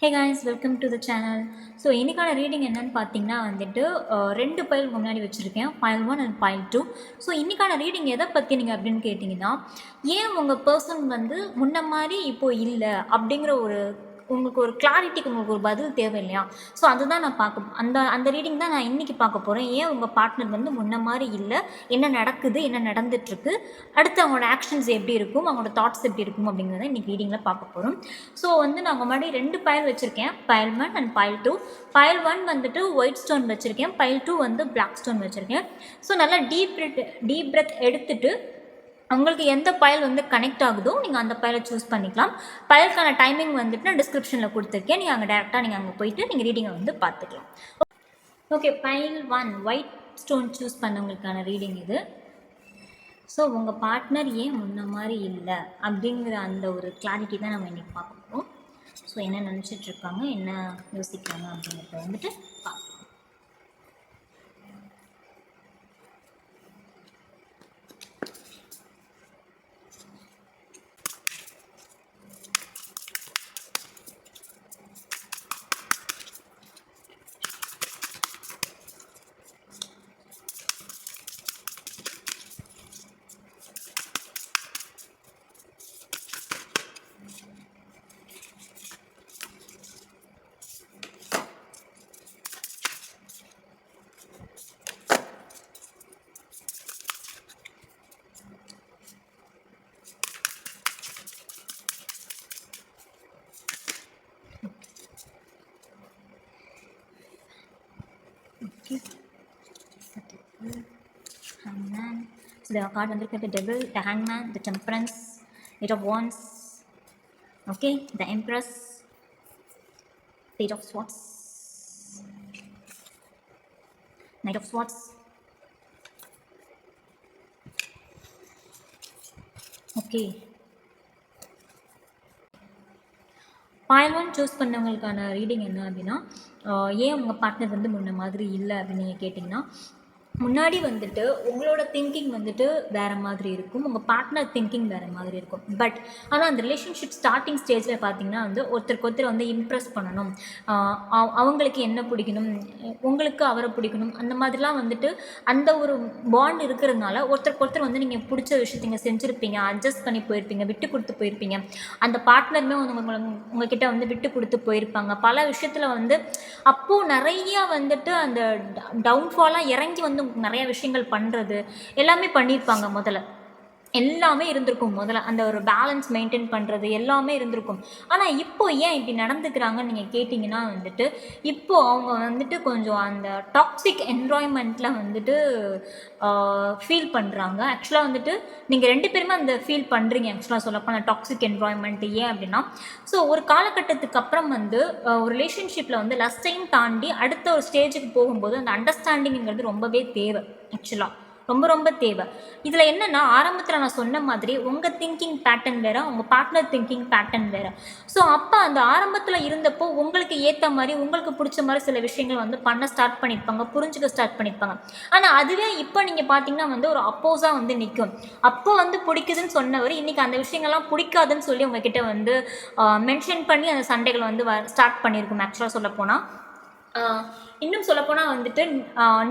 Hey guys, welcome to the channel. So இன்றைக்கான reading என்னன்னு பார்த்தீங்கன்னா வந்துட்டு ரெண்டு பைல் முன்னாடி வச்சுருக்கேன், பைல் 1 அண்ட் பைல் 2. ஸோ இன்றைக்கான ரீடிங் எதை பற்றி நீங்கள் அப்படின்னு கேட்டிங்கன்னா, ஏன் உங்கள் பர்சன் வந்து முன்ன மாதிரி இப்போது இல்லை அப்படிங்கிற உங்களுக்கு ஒரு கிளாரிட்டிக்கு உங்களுக்கு ஒரு பதில் தேவை இல்லையா? ஸோ அதுதான் நான் அந்த ரீடிங் தான் நான் இன்றைக்கி பார்க்க போகிறேன். ஏன் உங்கள் பார்ட்னர் வந்து முன்ன மாதிரி இல்லை, என்ன நடக்குது, என்ன நடந்துட்டுருக்கு, அடுத்து அவங்களோட ஆக்ஷன்ஸ் எப்படி இருக்கும், அவங்களோட தாட்ஸ் எப்படி இருக்கும் அப்படிங்கிறத இன்றைக்கி ரீடிங்கில் பார்க்க போகிறோம். ஸோ வந்து நான் முன்னாடி 2 பைல் வச்சுருக்கேன், பைல் 1 அண்ட் பைல் 2. பைல் 1 வந்துட்டு ஒயிட் ஸ்டோன் வச்சுருக்கேன், பைல் 2 வந்து பிளாக் ஸ்டோன் வச்சுருக்கேன். ஸோ நல்லா டீப் பிரெத் எடுத்துகிட்டு உங்களுக்கு எந்த பைல் வந்து கனெக்ட் ஆகுதோ நீங்கள் அந்த பைலை சூஸ் பண்ணிக்கலாம். பைலுக்கான டைமிங் வந்துட்டு நான் டிஸ்கிரிப்ஷனில் கொடுத்துருக்கேன், நீங்கள் அங்கே டேரெக்டாக நீங்கள் அங்கே போயிட்டு நீங்கள் ரீடிங்கை வந்து பார்த்துக்கலாம். Okay, pile 1 white stone choose பண்ணவங்களுக்கான ரீடிங் இது. ஸோ உங்கள் பார்ட்னர் ஏன் முன்ன மாதிரி இல்லை அப்படிங்கிற அந்த ஒரு கிளாரிட்டி தான் நம்ம இன்றைக்கி பார்க்க போகிறோம். ஸோ என்ன நினச்சிட்ருக்காங்க, என்ன யோசிக்கிறாங்க அப்படிங்கிறத வந்துட்டு பார்க்கலாம். Hangman. So the card வந்திருக்கு, the devil, the hangman, the temperance, eight of wands, okay, the empress, page of swords, knight of swords, okay. Pile 1 choose பண்ணவங்களுக்கான ரீடிங் என்ன அப்படின்னா, ஏன் உங்கள் பார்ட்னர் வந்து முன்ன மாதிரி இல்லை அப்படின்னு நீங்கள் கேட்டிங்கன்னா, முன்னாடி வந்துட்டு உங்களோட திங்கிங் வந்துட்டு வேறு மாதிரி இருக்கும், உங்கள் பார்ட்னர் திங்கிங் வேறு மாதிரி இருக்கும். பட் ஆனால் அந்த ரிலேஷன்ஷிப் ஸ்டார்டிங் ஸ்டேஜில் பார்த்தீங்கன்னா வந்து ஒருத்தருக்கு ஒருத்தர் வந்து இம்ப்ரெஸ் பண்ணணும், அவங்களுக்கு என்ன பிடிக்கணும், உங்களுக்கு அவரை பிடிக்கணும், அந்த மாதிரிலாம் வந்துட்டு அந்த ஒரு பாண்ட் இருக்கிறதுனால ஒருத்தருக்கு ஒருத்தர் வந்து நீங்கள் பிடிச்ச விஷயத்தை நீங்கள் செஞ்சுருப்பீங்க, அட்ஜஸ்ட் பண்ணி போயிருப்பீங்க, விட்டு கொடுத்து போயிருப்பீங்க. அந்த பார்ட்னருமே உங்ககிட்ட வந்து விட்டு கொடுத்து போயிருப்பாங்க. பல விஷயத்தில் வந்து அப்போது நிறையா வந்துட்டு அந்த டவுன்ஃபாலாக இறங்கி வந்து நிறைய விஷயங்கள் பண்ணுறது எல்லாமே பண்ணியிருப்பாங்க. எல்லாமே இருந்திருக்கும். அந்த ஒரு பேலன்ஸ் மெயின்டைன் பண்ணுறது எல்லாமே இருந்திருக்கும். ஆனால் இப்போ ஏன் இப்படி நடந்துக்கிறாங்கன்னு நீங்கள் கேட்டிங்கன்னா வந்துட்டு, இப்போது அவங்க வந்துட்டு கொஞ்சம் அந்த டாக்ஸிக் என்வாயன்மெண்ட்டில் வந்துட்டு ஃபீல் பண்ணுறாங்க. ஆக்சுவலாக வந்துட்டு நீங்கள் 2 பேருமே அந்த ஃபீல் பண்ணுறீங்க. ஆக்சுவலாக சொல்லப்போனால் டாக்ஸிக் என்வாயன்மெண்ட் ஏன் அப்படின்னா, ஸோ ஒரு காலகட்டத்துக்கு அப்புறம் வந்து ஒரு ரிலேஷன்ஷிப்பில் வந்து லஸ்டையும் தாண்டி அடுத்த ஒரு ஸ்டேஜுக்கு போகும்போது அந்த அண்டர்ஸ்டாண்டிங்கிறது ரொம்பவே தேவை. ஆக்சுவலாக ரொம்ப தேவை. இதில் என்னென்னா, ஆரம்பத்தில் நான் சொன்ன மாதிரி உங்கள் திங்கிங் பேட்டர்ன் வேறு, உங்கள் பார்ட்னர் திங்கிங் பேட்டர்ன் வேறு. ஸோ அப்போ அந்த ஆரம்பத்தில் இருந்தப்போ உங்களுக்கு ஏற்ற மாதிரி உங்களுக்கு பிடிச்ச மாதிரி சில விஷயங்கள் வந்து பண்ண ஸ்டார்ட் பண்ணியிருப்பாங்க, புரிஞ்சுக்க ஸ்டார்ட் பண்ணியிருப்பாங்க. ஆனால் அதுவே இப்போ நீங்கள் பார்த்தீங்கன்னா வந்து ஒரு அப்போஸாக வந்து நிற்கும். அப்போ வந்து பிடிக்குதுன்னு சொன்னவர் இன்றைக்கி அந்த விஷயங்கள்லாம் பிடிக்காதுன்னு சொல்லி உங்ககிட்ட வந்து மென்ஷன் பண்ணி அந்த சண்டைகள் வந்து ஸ்டார்ட் பண்ணியிருக்கும். ஆக்சுவலாக சொல்லப்போனால் இன்னும் சொல்லப்போனால் வந்துட்டு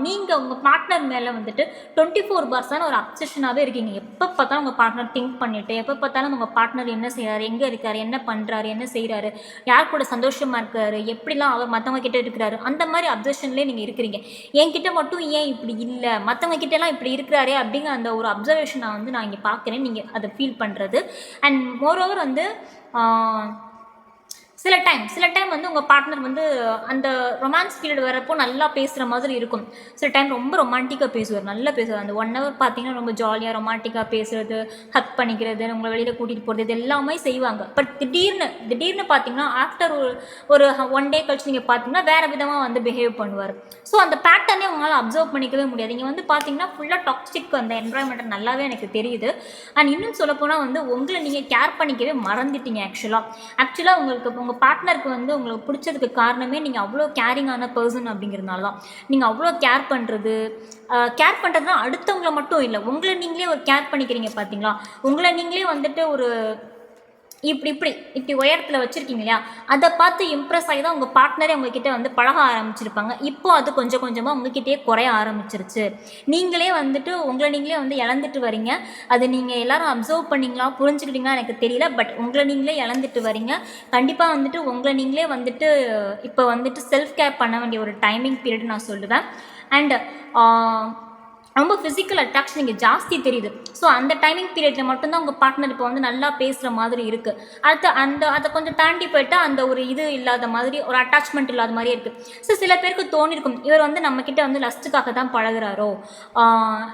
நீங்கள் உங்கள் பார்ட்னர் மேலே வந்துட்டு 24/7 ஒரு அப்சஷனாகவே இருக்கீங்க. எப்போ பார்த்தாலும் உங்கள் பார்ட்னர் திங்க் பண்ணிவிட்டு, எப்போ பார்த்தாலும் உங்கள் பார்ட்னர் என்ன செய்கிறாரு, எங்கே இருக்கார், என்ன பண்ணுறாரு, என்ன செய்கிறாரு, யார் கூட சந்தோஷமாக இருக்காரு, எப்படிலாம் அவர் மற்றவங்க கிட்டே இருக்கிறாரு, அந்த மாதிரி அப்சர்வேஷன்லேயே நீங்கள் இருக்கிறீங்க. என்கிட்ட மட்டும் ஏன் இப்படி இல்லை, மற்றவங்க கிட்டேலாம் இப்படி இருக்கிறாரே அப்படிங்கிற அந்த ஒரு அப்சர்வேஷனை வந்து நான் இங்கே பார்க்குறேன், நீங்கள் அதை ஃபீல் பண்ணுறது. அண்ட் மோரோவர் வந்து சில டைம் வந்து உங்கள் பார்ட்னர் வந்து அந்த ரொமான்ஸ் பீரியட் வரப்போ நல்லா பேசுகிற மாதிரி இருக்கும். சில டைம் ரொம்ப ரொமான்டிக்காக பேசுவார், நல்லா பேசுவார். அந்த 1 hour பார்த்தீங்கன்னா ரொம்ப ஜாலியாக ரொமான்டிக்காக பேசுகிறது, ஹக் பண்ணிக்கிறது, உங்களை வெளியில் கூட்டிகிட்டு போகிறது, இது எல்லாமே செய்வாங்க. பட் திடீர்னு பார்த்தீங்கன்னா ஆஃப்டர் ஒரு 1 day கழிச்சு நீங்கள் பார்த்தீங்கன்னா வேறு விதமாக வந்து பிஹேவ் பண்ணுவார். ஸோ அந்த பேட்டர்னே உங்களால் அப்சர்வ் பண்ணிக்கவே முடியாது. இங்கே வந்து பார்த்தீங்கன்னா ஃபுல்லாக டாக்ஸிக் அந்த என்வரான்மெண்ட் நல்லாவே எனக்கு தெரியுது. அண்ட் இன்னும் சொல்லப்போனால் வந்து உங்களை நீங்கள் கேர் பண்ணிக்கவே மறந்துட்டீங்க. ஆக்சுவலாக உங்களுக்கு உங்கள் பார்ட்னருக்கு வந்து உங்களுக்கு பிடிச்சதுக்கு காரணமே நீங்கள் அவ்வளோ கேரிங்கான பர்சன் அப்படிங்கிறதுனால தான். நீங்கள் அவ்வளோ கேர் பண்ணுறதுனா அடுத்தவங்கள மட்டும் இல்லை, உங்களை நீங்களே ஒரு கேர் பண்ணிக்கிறீங்க பார்த்தீங்களா. உங்களை நீங்களே வந்துட்டு ஒரு இப்படி இப்படி இப்படி உயரத்தில் வச்சுருக்கீங்க இல்லையா, அதை பார்த்து இம்ப்ரெஸ் ஆகி தான் உங்கள் பார்ட்னரே உங்ககிட்ட வந்து பழக ஆரம்பிச்சிருப்பாங்க. இப்போ அது கொஞ்சம் கொஞ்சமாக உங்ககிட்டயே குறைய ஆரம்பிச்சிருச்சு. நீங்களே வந்துட்டு உங்களை நீங்களே வந்து இழந்துட்டு வரீங்க. அது நீங்கள் எல்லாரும் அப்சர்வ் பண்ணிங்களா, புரிஞ்சுக்கிட்டீங்களா எனக்கு தெரியல. பட் உங்களை நீங்களே இழந்துட்டு வரீங்க. கண்டிப்பாக வந்துட்டு உங்களை நீங்களே வந்துட்டு இப்போ வந்துட்டு செல்ஃப் கேர் பண்ண வேண்டிய ஒரு டைமிங் பீரியட் நான் சொல்லுவேன். அண்ட் ரொம்ப ஃபிசிக்கல் அட்ராக்ஷன் இங்கே ஜாஸ்தி தெரியுது. ஸோ அந்த டைமிங் பீரியடில் மட்டும்தான் உங்கள் பார்ட்னர் இப்போ வந்து நல்லா பேசுகிற மாதிரி இருக்குது. அதை கொஞ்சம் தாண்டி போய்ட்டு அந்த ஒரு இது இல்லாத மாதிரி, ஒரு அட்டாச்மெண்ட் இல்லாத மாதிரியே இருக்குது. ஸோ சில பேருக்கு தோணிருக்கும், இவர் வந்து நம்மக்கிட்ட வந்து லஸ்ட்டுக்காக தான் பழகுறாரோ,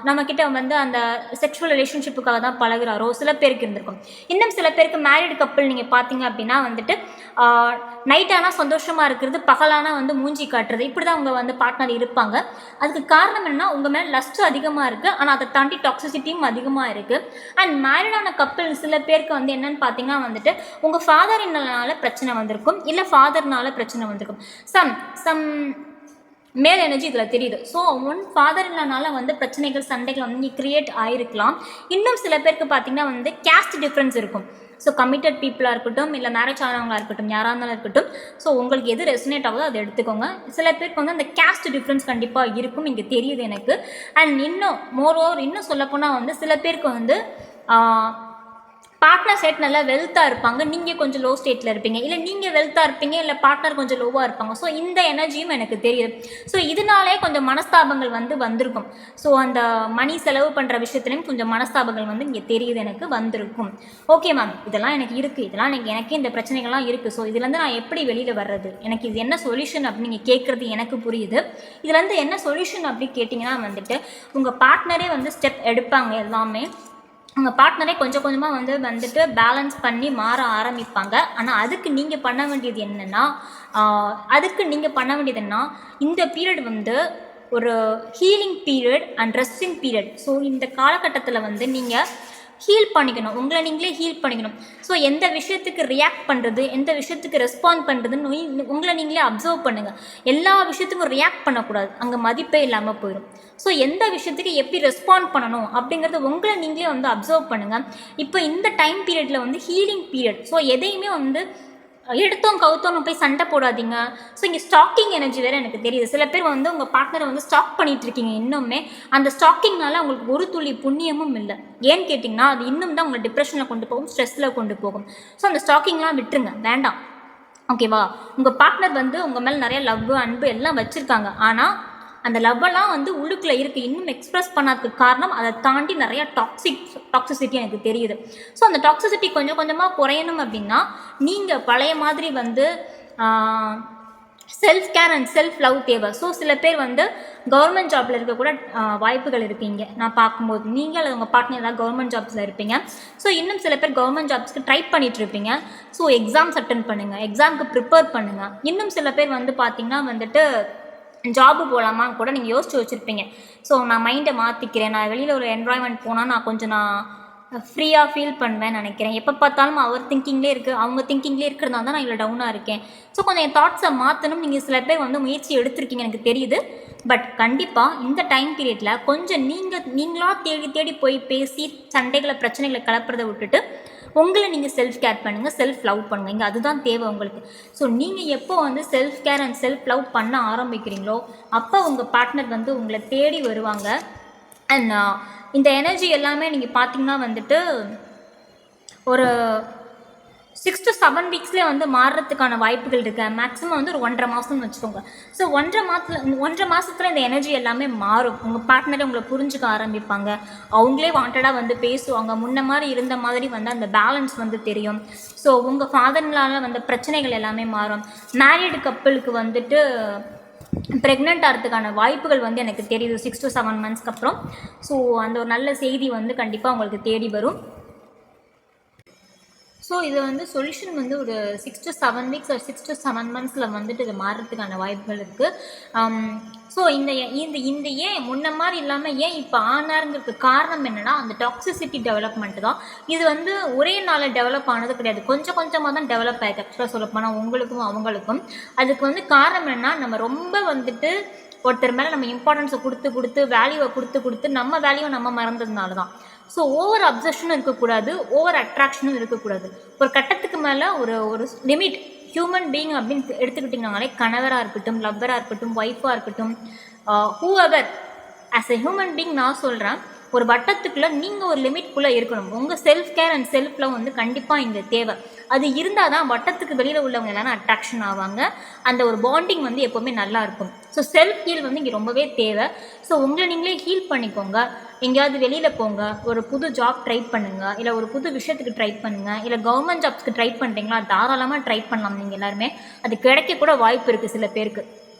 நம்மக்கிட்ட வந்து அந்த செக்ஷுவல் ரிலேஷன்ஷிப்புக்காக தான் பழகுறாரோ சில பேருக்கு இருந்திருக்கும். இன்னும் சில பேருக்கு மேரிடு கப்பிள் நீங்கள் பார்த்தீங்க அப்படின்னா வந்துட்டு நைட் ஆனால் சந்தோஷமாக இருக்கிறது, பகலானால் வந்து மூஞ்சி காட்டுறது, இப்படி தான் உங்கள் வந்து பார்ட்னர் இருப்பாங்க. அதுக்கு காரணம் என்னன்னா, உங்கள் மேலே லஸ்ட்டு அதிகமாக இருக்குது, ஆனால் அதை தாண்டி டாக்ஸிசிட்டியும் அதிகமாக இருக்குது. அண்ட் மேரிடான கப்பிள் சில பேருக்கு வந்து என்னென்னு பார்த்தீங்கன்னா வந்துட்டு உங்கள் ஃபாதரினால பிரச்சனை வந்திருக்கும், இல்லை ஃபாதர்னால பிரச்சனை வந்திருக்கும். சம் மேல் எனர்ஜி இதில் தெரியுது. ஸோ ஃபாதர்னால வந்து பிரச்சனைகள், சண்டைகள் வந்து கிரியேட் ஆகிருக்கலாம். இன்னும் சில பேருக்கு பார்த்தீங்கன்னா வந்து கேஸ்ட் டிஃப்ரென்ஸ் இருக்கும். ஸோ கமிட்டட் பீப்புளாக இருக்கட்டும், இல்லை மேரேஜ் ஆனவங்களாக இருக்கட்டும், யாராக இருந்தாலும் இருக்கட்டும், ஸோ உங்களுக்கு எது ரெசனேட் ஆகுதோ அதை எடுத்துக்கோங்க. சில பேருக்கு வந்து அந்த கேஸ்ட் டிஃப்ரென்ஸ் கண்டிப்பாக இருக்கும், இங்கே தெரியுது எனக்கு. அண்ட் இன்னும் மோரோவர் இன்னும் சொல்லப்போனால் வந்து சில பேருக்கு வந்து பார்ட்னர் ஸ்டேட் நல்லா வெல்த்தாக இருப்பாங்க, நீங்கள் கொஞ்சம் லோ ஸ்டேட்டில் இருப்பீங்க, இல்லை நீங்கள் வெல்த்தாக இருப்பீங்க, இல்லை பார்ட்னர் கொஞ்சம் லோவாக இருப்பாங்க. ஸோ இந்த எனர்ஜியும் எனக்கு தெரியுது. ஸோ இதனாலே கொஞ்சம் மனஸ்தாபங்கள் வந்து வந்திருக்கும். ஸோ அந்த மணி செலவு பண்ணுற விஷயத்துலையும் கொஞ்சம் மனஸ்தாபங்கள் வந்து இங்கே தெரியுது, எனக்கு வந்திருக்கும். ஓகே மேம், இதெல்லாம் எனக்கு இருக்குது, இதெல்லாம் எனக்கு இந்த பிரச்சனைகள்லாம் இருக்குது. ஸோ இதுலேருந்து நான் எப்படி வெளியில் வர்றது, எனக்கு இது என்ன சொல்யூஷன் அப்படின்னு நீங்கள் கேட்குறது எனக்கு புரியுது. இதுலேருந்து என்ன சொல்யூஷன் அப்படின்னு கேட்டிங்கன்னா வந்துட்டு உங்கள் பார்ட்னரே வந்து ஸ்டெப் எடுப்பாங்க. எல்லாமே உங்கள் பார்ட்னரே கொஞ்சம் கொஞ்சமாக வந்துட்டு பேலன்ஸ் பண்ணி மாற ஆரம்பிப்பாங்க. ஆனால் அதுக்கு நீங்கள் பண்ண வேண்டியது என்னென்னா, இந்த பீரியட் வந்து ஒரு healing period and resting period. So இந்த காலகட்டத்தில் வந்து நீங்கள் ஹீல் பண்ணிக்கணும், உங்களை நீங்களே ஹீல் பண்ணிக்கணும். ஸோ எந்த விஷயத்துக்கு ரியாக்ட் பண்ணுறது, எந்த விஷயத்துக்கு ரெஸ்பாண்ட் பண்ணுறதுன்னு உங்களை நீங்களே அப்சர்வ் பண்ணுங்கள். எல்லா விஷயத்துக்கும் ரியாக்ட் பண்ணக்கூடாது, அங்கே மதிப்பே இல்லாமல் போயிடும். ஸோ எந்த விஷயத்துக்கு எப்படி ரெஸ்பாண்ட் பண்ணணும் அப்படிங்கிறத உங்களை நீங்களே வந்து அப்சர்வ் பண்ணுங்கள். இப்போ இந்த டைம் பீரியடில் வந்து ஹீலிங் பீரியட். ஸோ எதையுமே வந்து எடுத்தோம் கவுத்தோன்னு போய் சண்டை போடாதீங்க. ஸோ இங்கே ஸ்டாக்கிங் எனர்ஜி வேறு எனக்கு தெரியுது. சில பேர் வந்து உங்கள் பார்ட்னரை வந்து ஸ்டாக் பண்ணிகிட்டு இருக்கீங்க இன்னுமே. அந்த ஸ்டாக்கிங்னால உங்களுக்கு ஒரு துளி புண்ணியமும் இல்லை. ஏன்னு கேட்டிங்கன்னா அது இன்னும் தான் உங்களை டிப்ரெஷனில் கொண்டு போகும், ஸ்ட்ரெஸ்ஸில் கொண்டு போகும். ஸோ அந்த ஸ்டாக்கிங்லாம் விட்டுருங்க, வேண்டாம். ஓகேவா? உங்கள் பார்ட்னர் வந்து உங்கள் மேலே நிறைய லவ், அன்பு எல்லாம் வச்சுருக்காங்க. ஆனால் அந்த லவ்வெல்லாம் வந்து உள்ளுக்குள்ளே இருக்குது, இன்னும் எக்ஸ்ப்ரெஸ் பண்ணாததுக்கு காரணம் அதை தாண்டி நிறைய டாக்ஸிசிட்டி எனக்கு தெரியுது. ஸோ அந்த டாக்ஸிசிட்டி கொஞ்சம் கொஞ்சமாக குறையணும் அப்படின்னா நீங்கள் பழைய மாதிரி வந்து self care and self love தேவை. ஸோ சில பேர் வந்து கவர்மெண்ட் ஜாபில் இருக்கக்கூட வாய்ப்புகள் இருக்கீங்க. நான் பார்க்கும்போது நீங்கள் அல்லது உங்கள் பார்ட்னர் ஏதாவது கவர்மெண்ட் ஜாப்ஸில் இருப்பீங்க. ஸோ இன்னும் சில பேர் கவர்மெண்ட் ஜாப்ஸ்க்கு ட்ரை பண்ணிகிட்ருப்பீங்க. ஸோ எக்ஸாம்ஸ் அட்டன் பண்ணுங்கள், எக்ஸாமுக்கு ப்ரிப்பேர் பண்ணுங்கள். இன்னும் சில பேர் வந்து பார்த்திங்கன்னா வந்துட்டு ஜாபு போகலாமா கூட நீங்கள் யோசிச்சு வச்சுருப்பீங்க. ஸோ நான் மைண்டை மாற்றிக்கிறேன், நான் வெளியில் ஒரு என்வாயன்மெண்ட் போனால் நான் ஃப்ரீயாக ஃபீல் பண்ணுவேன்னு நினைக்கிறேன். எப்போ பார்த்தாலும் அவர் திங்கிங்லேயே இருக்குது, அவங்க திங்கிங்லேயே இருக்கிறதுனால தான் நான் இவ்வளோ டவுனாக இருக்கேன். ஸோ கொஞ்சம் என் தாட்ஸை மாற்றணும். நீங்கள் சில பேர் வந்து முயற்சி எடுத்திருக்கீங்க, எனக்கு தெரியுது. பட் கண்டிப்பாக இந்த டைம் பீரியடில் கொஞ்சம் நீங்களாக தேடி போய் பேசி சண்டைகளை, பிரச்சனைகளை கலப்புறதை விட்டுட்டு உங்களை நீங்கள் செல்ஃப் கேர் பண்ணுங்கள், செல்ஃப் லவ் பண்ணுங்கள். இங்கே அதுதான் தேவை உங்களுக்கு. ஸோ நீங்கள் எப்போ வந்து self care and self love பண்ண ஆரம்பிக்கிறீங்களோ அப்போ உங்கள் பார்ட்னர் வந்து உங்களை தேடி வருவாங்க. அண்ட் இந்த எனர்ஜி எல்லாமே நீங்கள் பார்த்தீங்கன்னா வந்துட்டு ஒரு 6 to 7 வீக்ஸ்லேயே வந்து மாறுறதுக்கான வாய்ப்புகள் இருக்குது. மேக்ஸிமம் வந்து ஒரு 1.5 மாதம்னு வச்சுக்கோங்க. ஸோ 1.5 மாதத்தில் இந்த எனர்ஜி எல்லாமே மாறும். உங்கள் பார்ட்னரை உங்களை புரிஞ்சுக்க ஆரம்பிப்பாங்க, அவங்களே வாண்டடாக வந்து பேசுவாங்க, முன்ன மாதிரி இருந்த மாதிரி வந்து அந்த பேலன்ஸ் வந்து தெரியும். ஸோ உங்கள் ஃபாதர்னால வந்து பிரச்சனைகள் எல்லாமே மாறும். மேரிடு கப்பிளுக்கு வந்துட்டு ப்ரெக்னென்ட் ஆகிறதுக்கான வாய்ப்புகள் வந்து எனக்கு தெரியுது 6 to 7 monthsக்கு அப்புறம். ஸோ அந்த ஒரு நல்ல செய்தி வந்து கண்டிப்பாக உங்களுக்கு தேடி வரும். ஸோ இது வந்து சொல்யூஷன் வந்து ஒரு 6 to 7 weeks ஒரு 6 to 7 monthஸில் வந்துட்டு இது மாறுறதுக்கான வாய்ப்புகள் இருக்குது. ஸோ இந்த ஏன் முன்ன மாதிரி இல்லாமல் ஏன் இப்போ ஆனாருங்கிறதுக்கு காரணம் என்னென்னா அந்த டாக்ஸிசிட்டி டெவலப்மெண்ட் தான். இது வந்து ஒரே நாளில் டெவலப் ஆனது கிடையாது, கொஞ்சம் கொஞ்சமாக தான் டெவலப் ஆகிருக்கு. ஆக்சுவலாக சொல்லப்போனால் உங்களுக்கும் அவங்களுக்கும் அதுக்கு வந்து காரணம் என்னென்னா நம்ம ரொம்ப வந்துட்டு ஒருத்தர் மேலே நம்ம இம்பார்ட்டன்ஸை கொடுத்து வேல்யூவை கொடுத்து நம்ம வேல்யூவை நம்ம மறந்ததுனால தான். ஸோ ஓவர் அப்சஷனும் இருக்கக்கூடாது, ஓவர் அட்ராக்ஷனும் இருக்கக்கூடாது. ஒரு கட்டத்துக்கு மேலே ஒரு ஒரு லிமிட். ஹியூமன் பீயிங் அப்படின்னு எடுத்துக்கிட்டிங்கனாலே கணவராக இருக்கட்டும், லவ்வராக இருக்கட்டும், ஒய்ஃபாக இருக்கட்டும், whoever as a human being நான் சொல்கிறேன், ஒரு வட்டத்துக்குள்ளே நீங்கள் ஒரு லிமிட்குள்ளே இருக்கணும். உங்கள் self care and self love வந்து கண்டிப்பாக இங்கே தேவை. அது இருந்தால் தான் வட்டத்துக்கு வெளியில் உள்ளவங்க எல்லாரும் அட்ராக்ஷன் ஆவாங்க. அந்த ஒரு பாண்டிங் வந்து எப்போவுமே நல்லா இருக்கும். ஸோ செல்ஃப் ஹீல் வந்து இங்கே ரொம்பவே தேவை. ஸோ உங்களை நீங்களே ஹீல் பண்ணிக்கோங்க. எங்கேயாவது வெளியில் போங்க, ஒரு புது ஜாப் ட்ரை பண்ணுங்கள், இல்லை ஒரு புது விஷயத்துக்கு ட்ரை பண்ணுங்கள், இல்லை கவர்மெண்ட் ஜாப்ஸ்க்கு ட்ரை பண்ணுறீங்களா தாராளமாக ட்ரை பண்ணலாம். நீங்கள் எல்லாருமே அது கிடைக்க கூட வாய்ப்பு இருக்குது சில பேருக்கு.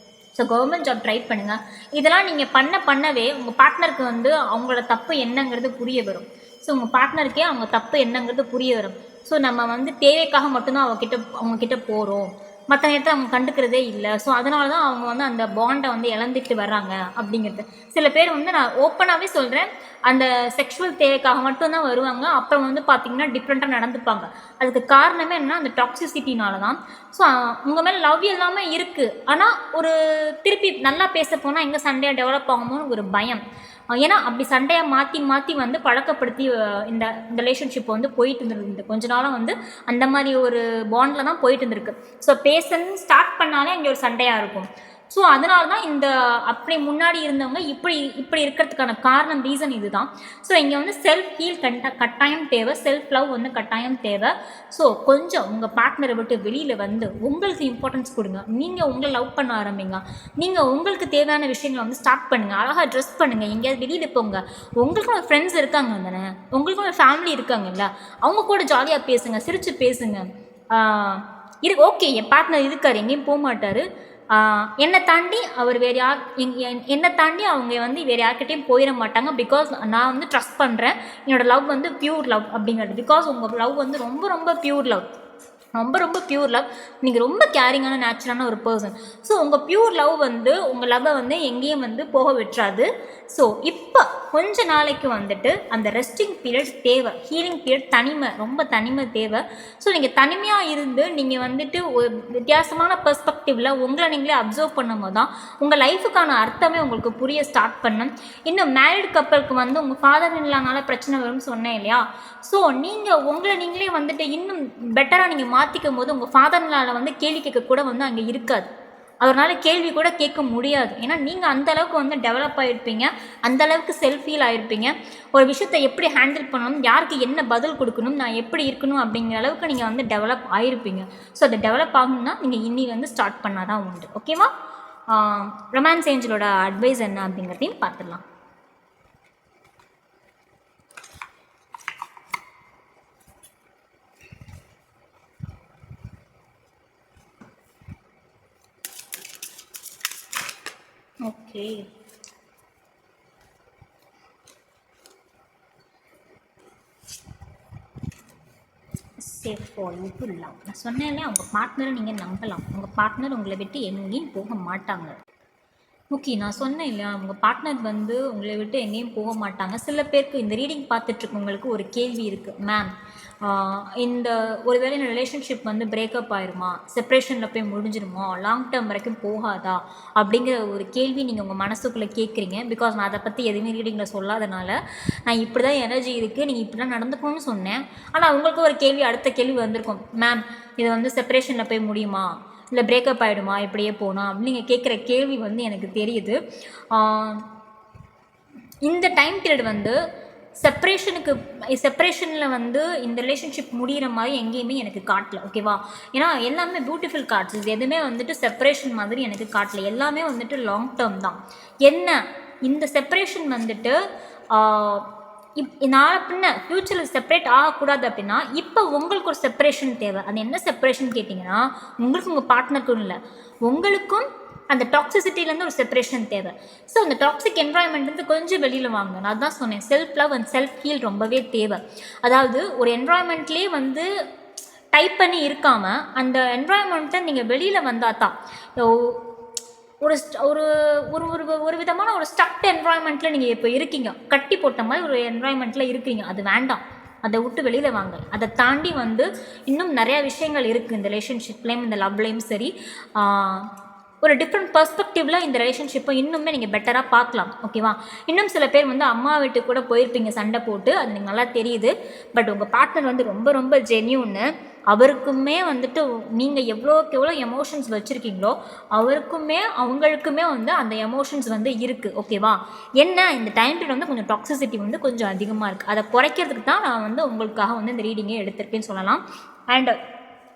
ஸோ கவர்மெண்ட் ஜாப் ட்ரை பண்ணுங்கள். இதெல்லாம் நீங்கள் பண்ணவே உங்கள் பார்ட்னருக்கு வந்து அவங்களோட தப்பு என்னங்கிறது புரிய வரும். ஸோ உங்கள் பார்ட்னருக்கே அவங்க தப்பு என்னங்கிறது புரிய வரும். ஸோ நம்ம வந்து தேவைக்காக மட்டும்தான் அவங்கக்கிட்ட போகிறோம், மற்ற நேரத்தில் அவங்க கண்டுக்கிறதே இல்லை. ஸோ அதனால தான் அவங்க வந்து அந்த பாண்டை வந்து இழந்துட்டு வர்றாங்க அப்படிங்கிறது. சில பேர் வந்து நான் ஓப்பனாகவே சொல்கிறேன், அந்த செக்ஷுவல் தேவைக்காக மட்டும்தான் வருவாங்க. அப்புறம் வந்து பார்த்திங்கன்னா டிஃப்ரெண்ட்டாக நடந்துப்பாங்க. அதுக்கு காரணமே என்னன்னா அந்த டாக்ஸிசிட்டினால தான். ஸோ உங்கள் மேலே லவ் எல்லாமே இருக்குது, ஆனால் ஒரு திருப்பி நல்லா பேச போனால் எங்கே சண்டையாக டெவலப் ஆகுமோன்னு ஒரு பயம். ஏன்னா அப்படி சண்டையாக மாற்றி வந்து பழக்கப்படுத்தி இந்த ரிலேஷன்ஷிப் வந்து போயிட்டு இருந்துருக்கு. கொஞ்ச நாளாக வந்து அந்த மாதிரி ஒரு பாண்டில் தான் போயிட்டு இருந்திருக்கு. ஸோ பேசன்னு ஸ்டார்ட் பண்ணாலே இங்கே ஒரு சண்டையாக இருக்கும். ஸோ அதனால தான் இந்த அப்படி முன்னாடி இருந்தவங்க இப்படி இருக்கிறதுக்கான காரணம், ரீசன் இது தான். ஸோ இங்கே வந்து செல்ஃப் ஹீல் கட்டாயம் தேவை, செல்ஃப் லவ் வந்து கட்டாயம் தேவை. ஸோ கொஞ்சம் உங்கள் பார்ட்னரை விட்டு வெளியில் வந்து உங்களுக்கு இம்பார்ட்டன்ஸ் கொடுங்க. நீங்கள் உங்களை லவ் பண்ண ஆரம்பிங்க. நீங்கள் உங்களுக்கு தேவையான விஷயங்களை வந்து ஸ்டார்ட் பண்ணுங்கள். அழகாக ட்ரெஸ் பண்ணுங்கள், எங்கேயாவது வெளியில் போங்க. உங்களுக்கும் ஒரு ஃப்ரெண்ட்ஸ் இருக்காங்க தானே, உங்களுக்கும் ஒரு ஃபேமிலி இருக்காங்கல்ல, அவங்க கூட ஜாலியாக பேசுங்க, சிரித்து பேசுங்க. ஓகே என் பார்ட்னர் இருக்கார், எங்கேயும் போக மாட்டார், என்னை தாண்டி அவர் வேறு யார் என்னை தாண்டி அவங்க வந்து வேறு யார்கிட்டையும் போயிட மாட்டாங்க. பிகாஸ் நான் வந்து ட்ரஸ்ட் பண்ணுறேன், என்னோடய லவ் வந்து பியூர் லவ் அப்படிங்கிறது. பிகாஸ் உங்கள் லவ் வந்து ரொம்ப ரொம்ப பியூர் லவ், ரொம்ப பியூர் லவ். நீங்கள் ரொம்ப கேரிங்கான நேச்சுரலான ஒரு பர்சன். ஸோ உங்கள் பியூர் லவ் வந்து உங்கள் லவ்வை வந்து எங்கேயும் வந்து போக விட்டுறாது. ஸோ இப்போ கொஞ்ச நாளைக்கு வந்துட்டு அந்த ரெஸ்டிங் பீரியட் தேவை, ஹீலிங் பீரியட், ரொம்ப தனிமை தேவை. ஸோ நீங்கள் தனிமையாக இருந்து நீங்கள் வந்துட்டு ஒரு வித்தியாசமான பெர்ஸ்பெக்டிவில் உங்களை நீங்களே அப்சர்வ் பண்ணும்போது தான் உங்கள் லைஃபுக்கான அர்த்தமே உங்களுக்கு புரிய ஸ்டார்ட் பண்ணும். இன்னும் மேரிட் கப்பலுக்கு வந்து உங்கள் ஃபாதர் இல்லாதனால பிரச்சனை வரும்னு சொன்னேன் இல்லையா. ஸோ நீங்கள் உங்களை நீங்களே வந்துட்டு இன்னும் பெட்டராக நீங்கள் மாற்றிக்கும் போது உங்கள் ஃபாதர்னால வந்து கேள்வி கேட்க கூட வந்து அங்கே இருக்காது. அவரால் கேள்வி கூட கேட்க முடியாது. ஏன்னா நீங்கள் அந்தளவுக்கு வந்து டெவலப் ஆகிருப்பீங்க, அந்தளவுக்கு செல்ஃப் ஃபீல் ஆகிருப்பீங்க. ஒரு விஷயத்தை எப்படி ஹேண்டில் பண்ணணும், யாருக்கு என்ன பதில் கொடுக்கணும், நான் எப்படி இருக்கணும் அப்படிங்கிற அளவுக்கு நீங்கள் வந்து டெவலப் ஆகிருப்பீங்க. ஸோ அதை டெவலப் ஆகணும்னா நீங்கள் இன்னிலேருந்து ஸ்டார்ட் பண்ணால் தான் உண்டு. ஓகேவா? ரொமான்ஸ் ஏஞ்சலோட அட்வைஸ் என்ன அப்படிங்கிறதையும் பார்த்துடலாம். Okay, safe for you to love. நான் சொன்னேன்ல, உங்கள் பார்ட்னரை நீங்கள் நம்பலாம். உங்கள் பார்ட்னர் உங்களை விட்டு எங்கேயும் போக மாட்டாங்க. ஓகே, நான் சொன்னேன் இல்லையா, உங்கள் பார்ட்னர் வந்து உங்களை விட்டு எங்கேயும் போக மாட்டாங்க. சில பேருக்கு இந்த ரீடிங் பார்த்துட்ருக்கவங்களுக்கு ஒரு கேள்வி இருக்குது, மேம் இந்த ஒருவேளை இந்த ரிலேஷன்ஷிப் வந்து பிரேக்கப் ஆயிருமா, செப்ரேஷனில் போய் முடிஞ்சிருமா, லாங் டேர்ம் வரைக்கும் போகாதா அப்படிங்கிற ஒரு கேள்வி நீங்கள் உங்கள் மனசுக்குள்ளே கேட்குறீங்க. பிகாஸ் நான் அதை பற்றி எதுவுமே ரீடிங்கில் சொல்லாதனால நான் இப்படி தான் எனர்ஜி இருக்குது, நீங்கள் இப்படி தான் நடந்துக்கணும்னு சொன்னேன். ஆனால் உங்களுக்கு ஒரு கேள்வி, அடுத்த கேள்வி வந்திருக்கும், மேம் இது வந்து செப்ரேஷனில் போய் முடியுமா, இல்லை பிரேக்கப் ஆகிடுமா, இப்படியே போனால் அப்படின்னு நீங்கள் கேட்குற கேள்வி வந்து எனக்கு தெரியுது. இந்த டைம் பீரியட் வந்து செப்ரேஷனில் வந்து இந்த ரிலேஷன்ஷிப் முடிகிற மாதிரி எங்கேயுமே எனக்கு காட்டல. ஓகேவா? ஏன்னா எல்லாமே பியூட்டிஃபுல் கார்ட்ஸ், இது எதுவுமே வந்துட்டு செப்ரேஷன் மாதிரி எனக்கு காட்டல. எல்லாமே வந்துட்டு லாங் டேர்ம் தான். என்ன இந்த செப்ரேஷன் வந்துட்டு நாளை பின்ன ஃப்யூச்சரில் செப்பரேட் ஆகக்கூடாது அப்படின்னா இப்போ உங்களுக்கு ஒரு செப்பரேஷன் தேவை. அது என்ன செப்பரேஷன் கேட்டிங்கன்னா, உங்களுக்கு உங்கள் பார்ட்னருக்கும் இல்லை, உங்களுக்கும் அந்த டாக்ஸிசிட்டிலேருந்து ஒரு செப்பரேஷன் தேவை. ஸோ அந்த டாக்ஸிக் என்வாயன்மெண்ட்லேருந்து கொஞ்சம் வெளியில் வாங்க. நான் தான் சொன்னேன், self love and self heal ரொம்பவே தேவை. அதாவது ஒரு என்வாயன்மெண்ட்லேயே வந்து டைப் பண்ணி இருக்காமல் அந்த என்வாயன்மெண்ட்டை நீங்கள் வெளியில் வந்தால் தான் ஒரு ஒரு ஒரு ஒரு விதமான ஒரு ஸ்டக்ட் என்வாயன்மெண்ட்டில் நீங்கள் இப்போ இருக்கீங்க, கட்டி போட்ட மாதிரி ஒரு என்வாயன்மெண்ட்டில் இருக்கீங்க. அது வேண்டாம், அதை விட்டு வெளியில் வாங்க. அதை தாண்டி வந்து இன்னும் நிறையா விஷயங்கள் இருக்குது இந்த ரிலேஷன்ஷிப்லேயும் இந்த லவ்லேயும் சரி. ஒரு டிஃப்ரெண்ட் பர்ஸ்பெக்டிவில் இந்த ரிலேஷன்ஷிப்பை இன்னுமே நீங்கள் பெட்டராக பார்க்கலாம். ஓகேவா? இன்னும் சில பேர் வந்து அம்மா வீட்டுக்கு கூட போயிருப்பீங்க சண்டை போட்டு, அது எனக்கு நல்லா தெரியுது. பட் உங்கள் பார்ட்னர் வந்து ரொம்ப ரொம்ப ஜென்யூன்னு, அவருக்குமே வந்துட்டு நீங்கள் எவ்வளோக்கு எவ்வளோ எமோஷன்ஸ் வச்சுருக்கீங்களோ அவருக்குமே அவங்களுக்குமே வந்து அந்த எமோஷன்ஸ் வந்து இருக்குது. ஓகேவா? என்ன இந்த டைம் பீரியட் வந்து கொஞ்சம் டாக்ஸிசிட்டி வந்து கொஞ்சம் அதிகமாக இருக்குது. அதை குறைக்கிறதுக்கு தான் நான் வந்து உங்களுக்காக வந்து இந்த ரீடிங்கே எடுத்திருக்கேன்னு சொல்லலாம். அண்ட்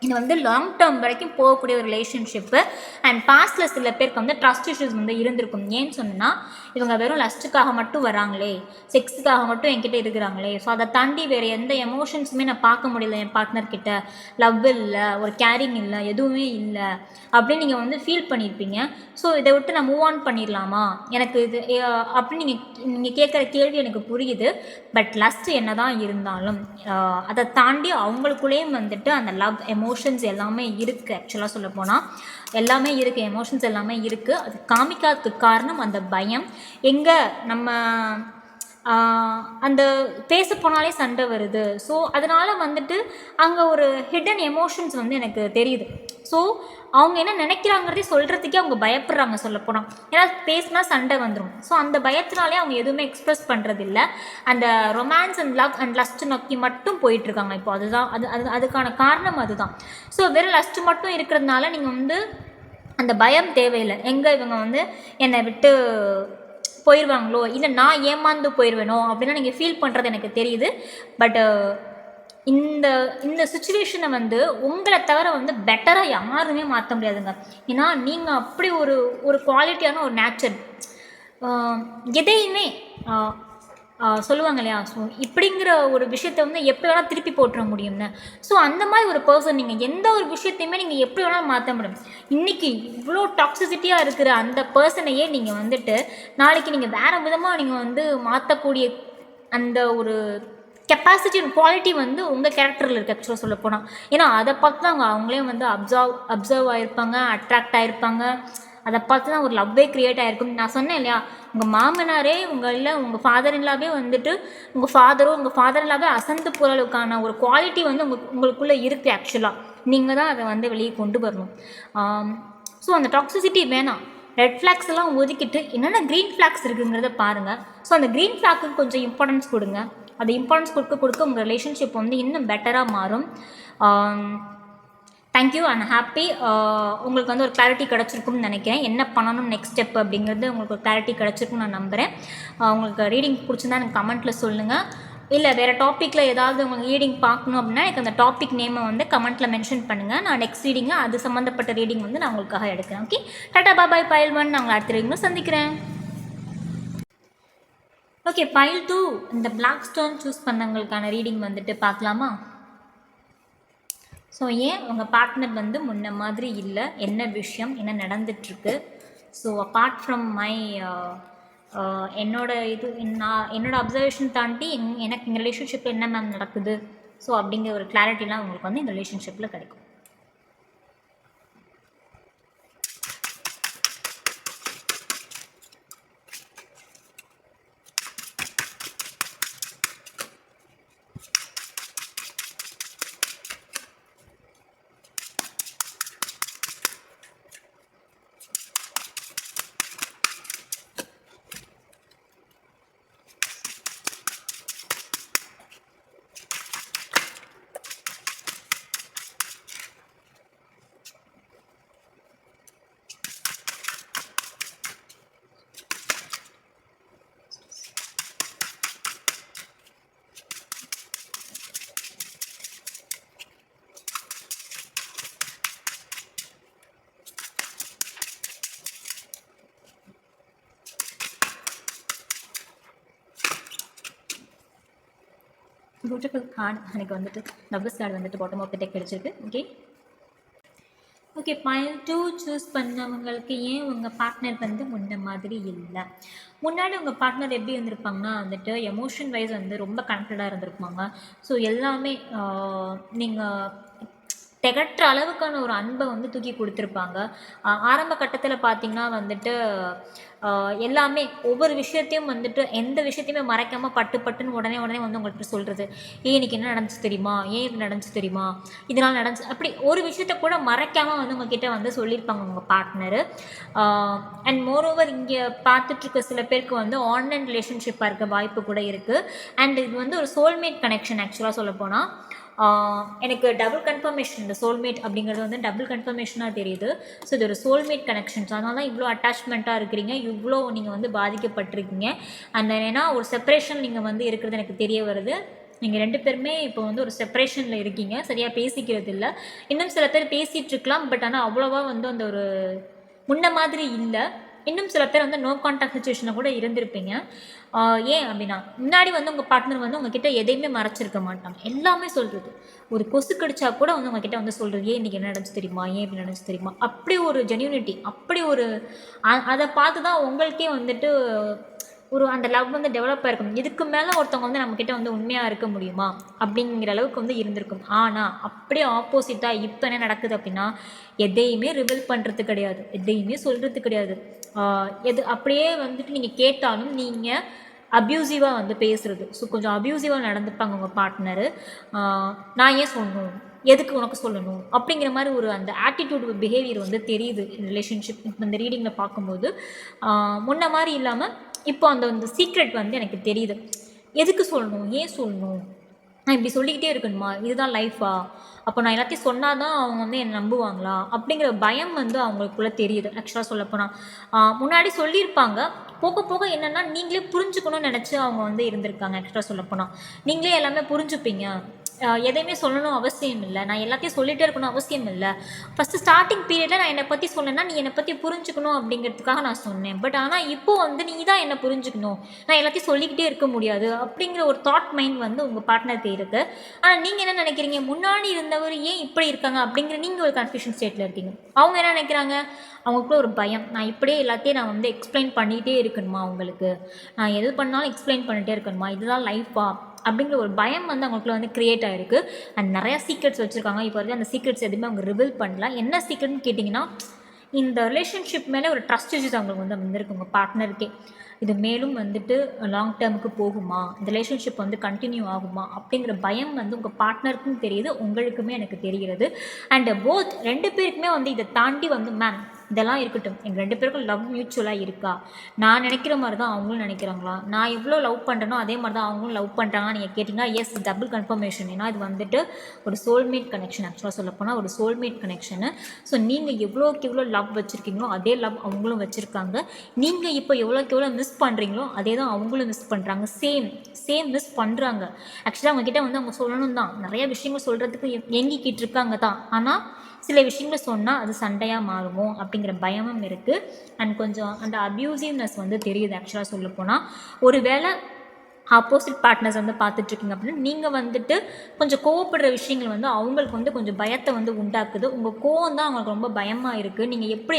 இது வந்து லாங் டேர்ம் வரைக்கும் போகக்கூடிய ஒரு ரிலேஷன்ஷிப்பு. அண்ட் பாஸ்டில் சில பேருக்கு வந்து ட்ரஸ்ட் இஷ்யூஸ் வந்து இருந்திருக்கும். ஏன்னு சொன்னால் இவங்க வெறும் லஸ்ட்டுக்காக மட்டும் வராங்களே, செக்ஸுக்காக மட்டும் என்கிட்ட இருக்கிறாங்களே, ஸோ அதை தாண்டி வேறு எந்த எமோஷன்ஸுமே நான் பார்க்க முடியல என் பார்ட்னர்கிட்ட. லவ் இல்லை, ஒரு கேரிங் இல்லை, எதுவுமே இல்லை அப்படின்னு நீங்கள் வந்து ஃபீல் பண்ணியிருப்பீங்க. ஸோ இதை விட்டு நான் மூவ் ஆன் பண்ணிடலாமா, எனக்கு இது அப்படின்னு நீங்கள் கேட்குற கேள்வி எனக்கு புரியுது. பட் லஸ்ட் என்ன தான் இருந்தாலும் அதை தாண்டி அவங்களுக்குள்ளேயும் வந்துட்டு அந்த லவ் எமோஷன்ஸ் எல்லாமே இருக்குது. ஆக்சுவலாக சொல்ல போனால் எல்லாமே இருக்குது, எமோஷன்ஸ் எல்லாமே இருக்குது. அது காமிக்காததுக்கு காரணம் அந்த பயம். எங்கே நம்ம அந்த பேச போனாலே சண்டை வருது. ஸோ அதனால் வந்துட்டு அங்கே ஒரு ஹிடன் எமோஷன்ஸ் வந்து எனக்கு தெரியுது. ஸோ அவங்க என்ன நினைக்கிறாங்கிறதே சொல்கிறதுக்கே அவங்க பயப்படுறாங்க சொல்லப்போனால். ஏன்னா பேசினா சண்டை வந்துடும். ஸோ அந்த பயத்தினாலே அவங்க எதுவுமே எக்ஸ்ப்ரெஸ் பண்ணுறதில்ல. அந்த romance and love and lost நோக்கி மட்டும் போயிட்டுருக்காங்க. இப்போ அதுதான் அதுக்கான காரணம் அதுதான். ஸோ வெறும் லஸ்ட்டு மட்டும் இருக்கிறதுனால நீங்கள் வந்து அந்த பயம் தேவையில்லை. எங்கே இவங்க வந்து என்னை விட்டு போயிடுவாங்களோ, இல்லை நான் ஏமாந்து போயிடுவேனோ அப்படின்னா நீங்கள் ஃபீல் பண்ணுறது எனக்கு தெரியுது. பட் இந்த சுச்சுவேஷனை வந்து உங்களை தவிர வந்து பெட்டராக யாருமே மாற்ற முடியாதுங்க. ஏன்னா நீங்கள் அப்படி ஒரு குவாலிட்டியான ஒரு நேச்சர். எதையுமே சொல்லுவாங்க இல்லையா, ஸோ இப்படிங்கிற ஒரு விஷயத்தை வந்து எப்படி வேணால் திருப்பி போட்டுற முடியும்னு. ஸோ அந்த மாதிரி ஒரு பர்சன். நீங்கள் எந்த ஒரு விஷயத்தையுமே நீங்கள் எப்படி வேணாலும் மாற்ற முடியும். இன்றைக்கி இவ்வளோ டாக்ஸிசிட்டியாக இருக்கிற அந்த பர்சனையே நீங்கள் வந்துட்டு நாளைக்கு நீங்கள் வேறு விதமாக நீங்கள் வந்து மாற்றக்கூடிய அந்த ஒரு கெப்பாசிட்டி குவாலிட்டி வந்து உங்கள் கேரக்டரில் இருக்குது ஆக்சுவலாக சொல்ல போனால். ஏன்னா அதை பார்த்து தான் அவங்களே வந்து அப்சர்வ் ஆகிருப்பாங்க, அட்ராக்ட் ஆகிருப்பாங்க. அதை பார்த்து தான் ஒரு லவ்வே க்ரியேட் ஆகிருக்கும். நான் சொன்னேன் இல்லையா, உங்கள் மாமனாரே உங்கள் ஃபாதர் இல்லாவே வந்துட்டு உங்கள் ஃபாதர் இல்லாவே அசந்து போகிறதுக்கான ஒரு குவாலிட்டி வந்து உங்களுக்குள்ளே இருக்குது. ஆக்சுவலாக நீங்கள் தான் அதை வந்து வெளியே கொண்டு வரணும். ஸோ அந்த டாக்ஸிசிட்டி வேணாம். ரெட் ஃப்ளாக்ஸ் எல்லாம் ஒதுக்கிட்டு என்னென்ன க்ரீன் ஃப்ளாக்ஸ் இருக்குங்கிறத பாருங்கள். ஸோ அந்த க்ரீன் ஃப்ளாக்கு கொஞ்சம் இம்பார்ட்டன்ஸ் கொடுங்க. அது இம்பார்ட்டன்ஸ் கொடுக்க உங்கள் ரிலேஷன்ஷிப் வந்து இன்னும் பெட்டராக மாறும். Thank you and happy. உங்களுக்கு வந்து ஒரு கிளாரிட்டி கிடச்சிருக்கும்னு நினைக்கிறேன். என்ன பண்ணணும் நெக்ஸ்ட் ஸ்டெப் அப்படிங்கிறது உங்களுக்கு ஒரு கிளாரிட்டி கிடச்சிருக்குன்னு நான் நம்புகிறேன். உங்களுக்கு ரீடிங் பிடிச்சிருந்தா எனக்கு கமெண்ட்டில் சொல்லுங்கள். இல்லை வேறு டாப்பிக்கில் ஏதாவது உங்களுக்கு ரீடிங் பார்க்கணும் அப்படின்னா எனக்கு அந்த டாபிக் நேமை வந்து கமெண்ட்டில் மென்ஷன் பண்ணுங்கள். நான் நெக்ஸ்ட் ரீடிங்கில் அது சம்மந்தப்பட்ட ரீடிங் வந்து நான் உங்களுக்காக எடுக்கிறேன். Okay, tata bye bye pile 1. நான் உங்களை அடுத்த ரீடிங்கில் சந்திக்கிறேன். ஓகே, பைல் 2 இந்த பிளாக் ஸ்டோன் சூஸ் பண்ணவங்களுக்கான ரீடிங் வந்துட்டு பார்க்கலாமா? ஸோ ஏன் உங்கள் பார்ட்னர் வந்து முன்ன மாதிரி இல்லை, என்ன விஷயம், என்ன நடந்துட்டுருக்கு? ஸோ அப்பார்ட் ஃப்ரம் மை என்னோட அப்சர்வேஷன் தாண்டி எனக்கு எங்கள் ரிலேஷன்ஷிப்பில் என்ன மேம் நடக்குது, ஸோ அப்படிங்கிற ஒரு கிளாரிட்டிலாம் உங்களுக்கு வந்து இந்த ரிலேஷன்ஷிப்பில் கிடைக்கும். பியூட்டிஃபுல் கார்டு எனக்கு வந்துட்டு டபுள்ஸ் கார்டு வந்துட்டு பாட்டம் ஆஃப் த டெக் கிடைச்சிருக்கு. ஓகே, பைல் 2 சூஸ் பண்ணவங்களுக்கு ஏன் உங்கள் பார்ட்னர் வந்து முன்ன மாதிரி இல்லை? முன்னாடி உங்கள் பார்ட்னர் எப்படி இருந்திருப்பாங்கன்னா வந்துட்டு எமோஷன் வைஸ் வந்து ரொம்ப கனெக்டடாக இருந்திருப்பாங்க. ஸோ எல்லாமே நீங்கள் திகட்டுற அளவுக்கான ஒரு அன்பை வந்து தூக்கி கொடுத்துருப்பாங்க. ஆரம்ப கட்டத்தில் பார்த்திங்கன்னா வந்துட்டு எல்லாமே ஒவ்வொரு விஷயத்தையும் வந்துட்டு எந்த விஷயத்தையுமே மறைக்காமல் பட்டுன்னு உடனே வந்து உங்கள்கிட்ட சொல்கிறது. இன்னைக்கு என்ன நடந்துச்சு தெரியுமா, ஏன் இது நடந்துச்சு தெரியுமா, இதனால் நடந்துச்சு, அப்படி ஒரு விஷயத்த கூட மறைக்காமல் வந்து உங்ககிட்ட வந்து சொல்லியிருப்பாங்க உங்கள் பார்ட்னரு. அண்ட் மோரோவர் இங்கே பார்த்துட்ருக்க சில பேருக்கு வந்து ஆன்லைன் ரிலேஷன்ஷிப்பாக இருக்க வாய்ப்பு கூட இருக்குது. அண்ட் இது வந்து ஒரு சோல்மேட் கனெக்ஷன். ஆக்சுவலாக சொல்லப்போனால் எனக்கு டபுள் கன்ஃபர்மேஷன், இந்த சோல்மேட் அப்படிங்கிறது வந்து டபுள் கன்ஃபர்மேஷனாக தெரியுது. ஸோ இது ஒரு சோல்மேட் கனெக்ஷன்ஸ். அதனால தான் இவ்வளோ அட்டாச்மெண்ட்டாக இருக்கிறீங்க, இவ்வளோ நீங்கள் வந்து பாதிக்கப்பட்டிருக்கீங்க. அந்த ஏன்னா ஒரு செப்பரேஷன் நீங்கள் வந்து இருக்கிறது எனக்கு தெரிய வருது. நீங்கள் 2 பேருமே இப்போ வந்து ஒரு செப்பரேஷனில் இருக்கீங்க, சரியாக பேசிக்கிறது இல்லை. இன்னும் சில பேர் பேசிகிட்டு இருக்கலாம், பட் ஆனால் அவ்வளோவா வந்து அந்த ஒரு முன்ன மாதிரி இல்லை. இன்னும் சில பேர் வந்து நோ கான்டாக்ட் சுச்சுவேஷனில் கூட இருந்திருப்பீங்க. ஏன் அப்படின்னா முன்னாடி வந்து உங்கள் பார்ட்னர் வந்து உங்ககிட்ட எதையுமே மறைச்சிருக்க மாட்டாங்க, எல்லாமே சொல்கிறது. ஒரு கொசு கடிச்சா கூட வந்து உங்ககிட்ட வந்து சொல்கிறது, ஏன் இன்றைக்கி என்ன நடந்துச்சு தெரியுமா, ஏன் இப்படி நடந்துச்சு தெரியுமா, அப்படி ஒரு ஜென்யூனிட்டி, அப்படி ஒரு அதை பார்த்து தான் உங்களுக்கே வந்துட்டு ஒரு அந்த லவ் வந்து டெவலப் ஆகிருக்கும். இதுக்கு மேலே ஒருத்தவங்க வந்து நம்மக்கிட்ட வந்து உண்மையாக இருக்க முடியுமா அப்படிங்கிற அளவுக்கு வந்து இருந்திருக்கும். ஆனால் அப்படியே ஆப்போசிட்டாக இப்போ என்ன நடக்குது அப்படின்னா எதையுமே ரிவீல் பண்ணுறது கிடையாது, எதையுமே சொல்கிறது கிடையாது. எது அப்படியே வந்துட்டு நீங்கள் கேட்டாலும் நீங்கள் அப்யூசிவாக வந்து பேசுகிறது. ஸோ கொஞ்சம் அப்யூசிவாக நடந்துப்பாங்க உங்கள் பார்ட்னரு. நான் ஏன் சொல்லணும், எதுக்கு உனக்கு சொல்லணும் அப்படிங்கிற மாதிரி ஒரு அந்த ஆட்டிடியூட் பிஹேவியர் வந்து தெரியுது ரிலேஷன்ஷிப் இந்த ரீடிங்கில் பார்க்கும்போது. முன்ன மாதிரி இல்லாமல் இப்போ அந்த சீக்ரெட் வந்து எனக்கு தெரியுது. எதுக்கு சொல்லணும், ஏன் சொல்லணும், நான் இப்படி சொல்லிக்கிட்டே இருக்கணுமா, இதுதான் லைஃபா, அப்போ நான் எல்லாத்தையும் சொன்னால் தான் அவங்க வந்து என்னை நம்புவாங்களா அப்படிங்கிற பயம் வந்து அவங்களுக்குள்ளே தெரியுது. ஆக்சுவலாக சொல்லப்போனால் முன்னாடி சொல்லியிருப்பாங்க, போக போக என்னென்னா நீங்களே புரிஞ்சுக்கணும்னு நினச்சி அவங்க வந்து இருந்திருக்காங்க. ஆக்சுவலாக சொல்லப்போனால் நீங்களே எல்லாமே புரிஞ்சுப்பீங்க, எதையுமே சொல்லணும் அவசியம் இல்லை, நான் எல்லாத்தையும் சொல்லிகிட்டே இருக்கணும் அவசியம் இல்லை. ஃபஸ்ட்டு ஸ்டார்டிங் பீரியடில் நான் என்னை பற்றி சொன்னேன்னா நீ என்னை பற்றி புரிஞ்சுக்கணும் அப்படிங்கிறதுக்காக நான் சொன்னேன். பட் ஆனால் இப்போது வந்து நீ தான் என்னை புரிஞ்சுக்கணும், நான் எல்லாத்தையும் சொல்லிக்கிட்டே இருக்க முடியாது அப்படிங்கிற ஒரு தாட் மைண்ட் வந்து உங்கள் பார்ட்னருக்கு இருக்குது. ஆனால் நீங்கள் என்ன நினைக்கிறீங்க, முன்னாடி இருந்தவர் ஏன் இப்படி இருக்காங்க அப்படிங்கிற நீங்கள் ஒரு கன்ஃபியூஷன் ஸ்டேட்டில் இருக்கீங்க. அவங்க என்ன நினைக்கிறாங்க, அவங்களுக்குள்ள ஒரு பயம், நான் இப்படியே எல்லாத்தையும் நான் வந்து எக்ஸ்பிளைன் பண்ணிகிட்டே இருக்கணுமா, அவங்களுக்கு நான் எது பண்ணாலும் எக்ஸ்பிளைன் பண்ணிகிட்டே இருக்கணுமா, இதுதான் லைஃபா அப்படிங்கிற ஒரு பயம் வந்து அவங்களுக்குள்ள வந்து க்ரியேட் ஆகிருக்கு. அண்ட் நிறையா சீக்ரெட்ஸ் வச்சுருக்காங்க. இப்போ வரைக்கும் அந்த சீக்ரெட்ஸ் எதுவுமே அவங்க ரிவீல் பண்ணல. என்ன சீக்ரெட்னு கேட்டிங்கன்னா இந்த ரிலேஷன்ஷிப் மேலே ஒரு ட்ரஸ்ட் இஷ்யூஸ் அவங்களுக்கு வந்து வந்திருக்கு உங்கள் பார்ட்னருக்கே. இது மேலும் வந்துட்டு லாங் டேர்முக்கு போகுமா, இந்த ரிலேஷன்ஷிப் வந்து கண்டினியூ ஆகுமா அப்படிங்கிற பயம் வந்து உங்கள் பார்ட்னருக்கும் தெரியுது, உங்களுக்குமே எனக்கு தெரிகிறது. அண்ட் போத் 2 பேருக்குமே வந்து இதை தாண்டி வந்து மேம் இதெல்லாம் இருக்கட்டும், எங்கள் 2 பேருக்கும் லவ் மியூச்சுவலாக இருக்கா, நான் நினைக்கிற மாதிரி தான் அவங்களும் நினைக்கிறாங்களா, நான் எவ்வளோ லவ் பண்ணுறனோ அதே மாதிரி தான் அவங்களும் லவ் பண்ணுறாங்கன்னு நீங்கள் கேட்டிங்கன்னா எஸ், டபுள் கன்ஃபர்மேஷன். ஏன்னா இது வந்துட்டு ஒரு சோல்மேட் கனெக்ஷன். ஆக்சுவலாக சொல்லப்போனால் ஒரு சோல்மேட் கனெக்ஷனு. ஸோ நீங்கள் எவ்வளோக்கு எவ்வளோ லவ் வச்சுருக்கீங்களோ அதே லவ் அவங்களும் வச்சுருக்காங்க. நீங்கள் இப்போ எவ்வளோக்கு எவ்வளோ மிஸ் பண்ணுறீங்களோ அதே தான் அவங்களும் மிஸ் பண்ணுறாங்க. சேம் மிஸ் பண்ணுறாங்க. ஆக்சுவலாக அவங்கக்கிட்ட வந்து அவங்க சொல்லணும் தான், நிறைய விஷயங்கள் சொல்கிறதுக்கு எங்கிக்கிட்டு இருக்காங்க தான். ஆனால் சில விஷயங்களை சொன்னால் அது சண்டையாக மாறுமோ அப்படிங்கிற பயமும் இருக்குது. அண்ட் கொஞ்சம் அந்த அப்யூசிவ்னஸ் வந்து தெரியுது. ஆக்சுவலாக சொல்லப்போனால் ஒரு வேளை ஆப்போசிட் பார்ட்னர்ஸ் வந்து பார்த்துட்ருக்கீங்க அப்படின்னா நீங்கள் வந்துட்டு கொஞ்சம் கோவப்படுற விஷயங்கள் வந்து அவங்களுக்கு வந்து கொஞ்சம் பயத்தை வந்து உண்டாக்குது. உங்கள் கோவம் தான் அவங்களுக்கு ரொம்ப பயமாக இருக்குது. நீங்கள் எப்படி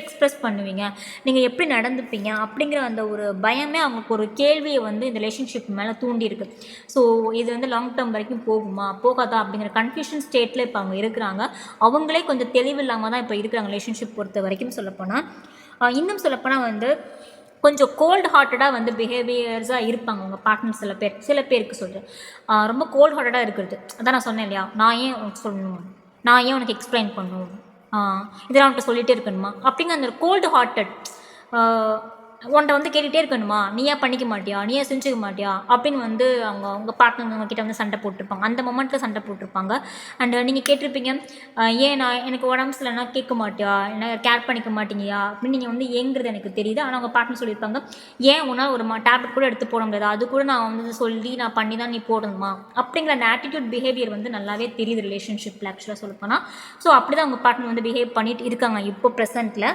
எக்ஸ்ப்ரெஸ் பண்ணுவீங்க, நீங்கள் எப்படி நடந்துப்பீங்க அப்படிங்கிற அந்த ஒரு பயமே அவங்களுக்கு ஒரு கேள்வியை வந்து இந்த ரிலேஷன்ஷிப் மேலே தூண்டியிருக்கு. ஸோ இது வந்து லாங் டேர்ம் வரைக்கும் போகுமா போகாதா அப்படிங்கிற கன்ஃபியூஷன் ஸ்டேட்டில் இப்போ அவங்க இருக்கிறாங்க. அவங்களே கொஞ்சம் தெளிவில்லாமல் தான் இப்போ இருக்கிறாங்க ரிலேஷன்ஷிப் பொறுத்த வரைக்கும் சொல்லப்போனால். இன்னும் சொல்லப்போனால் வந்து கொஞ்சம் கோல்டு ஹார்ட்டடாக வந்து பிஹேவியர்ஸாக இருப்பாங்க உங்கள் பார்ட்னர். சில பேருக்கு சொல்கிறேன், ரொம்ப கோல்டு ஹார்ட்டடாக இருக்கிறது. அதான் நான் சொன்னேன் இல்லையா, நான் ஏன் உனக்கு சொல்லணும், நான் ஏன் உனக்கு எக்ஸ்பிளைன் பண்ணணும், இதெல்லாம் உன்கிட்ட சொல்லிகிட்டே இருக்கணுமா அப்படிங்கிற அந்த கோல்டு ஹார்ட்டட் உன்ட்ட வந்து கேட்டுகிட்டே இருக்கணுமா, நீ ஏன் பண்ணிக்க மாட்டியா, நீ ஏன் செஞ்சுக்க மாட்டியா அப்படின்னு வந்து உங்கள் பார்ட்னர் கிட்ட வந்து சண்டை போட்டிருப்பாங்க. அந்த மொமெண்ட்டில் சண்டை போட்டிருப்பாங்க. அண்ட் நீங்கள் கேட்டிருப்பீங்க, ஏன் நான் எனக்கு உடம்பு சரியில்லைனா கேட்க மாட்டியா, என்ன கேர் பண்ணிக்க மாட்டீங்கயா அப்படின்னு நீங்கள் வந்து ஏங்குறது எனக்கு தெரியுது. ஆனால் உங்கள் பார்ட்னர் சொல்லியிருப்பாங்க, ஏன் உன்னால் ஒரு டேப்லெட் கூட எடுத்து போட முடியாது, அது கூட நான் வந்து சொல்லி நான் பண்ணி தான் நீ போடணுமா அப்படிங்கிற அந்த ஆட்டிடியூட் பிஹேவியர் வந்து நல்லாவே தெரியுது ரிலேஷன்ஷிப்பில். ஆக்சுவலாக சொல்லப்போனால் ஸோ அப்படி தான் உங்கள் பார்ட்னர் வந்து பிஹேவ் பண்ணிட்டு இருக்காங்க இப்போ ப்ரெசென்ட்டில்.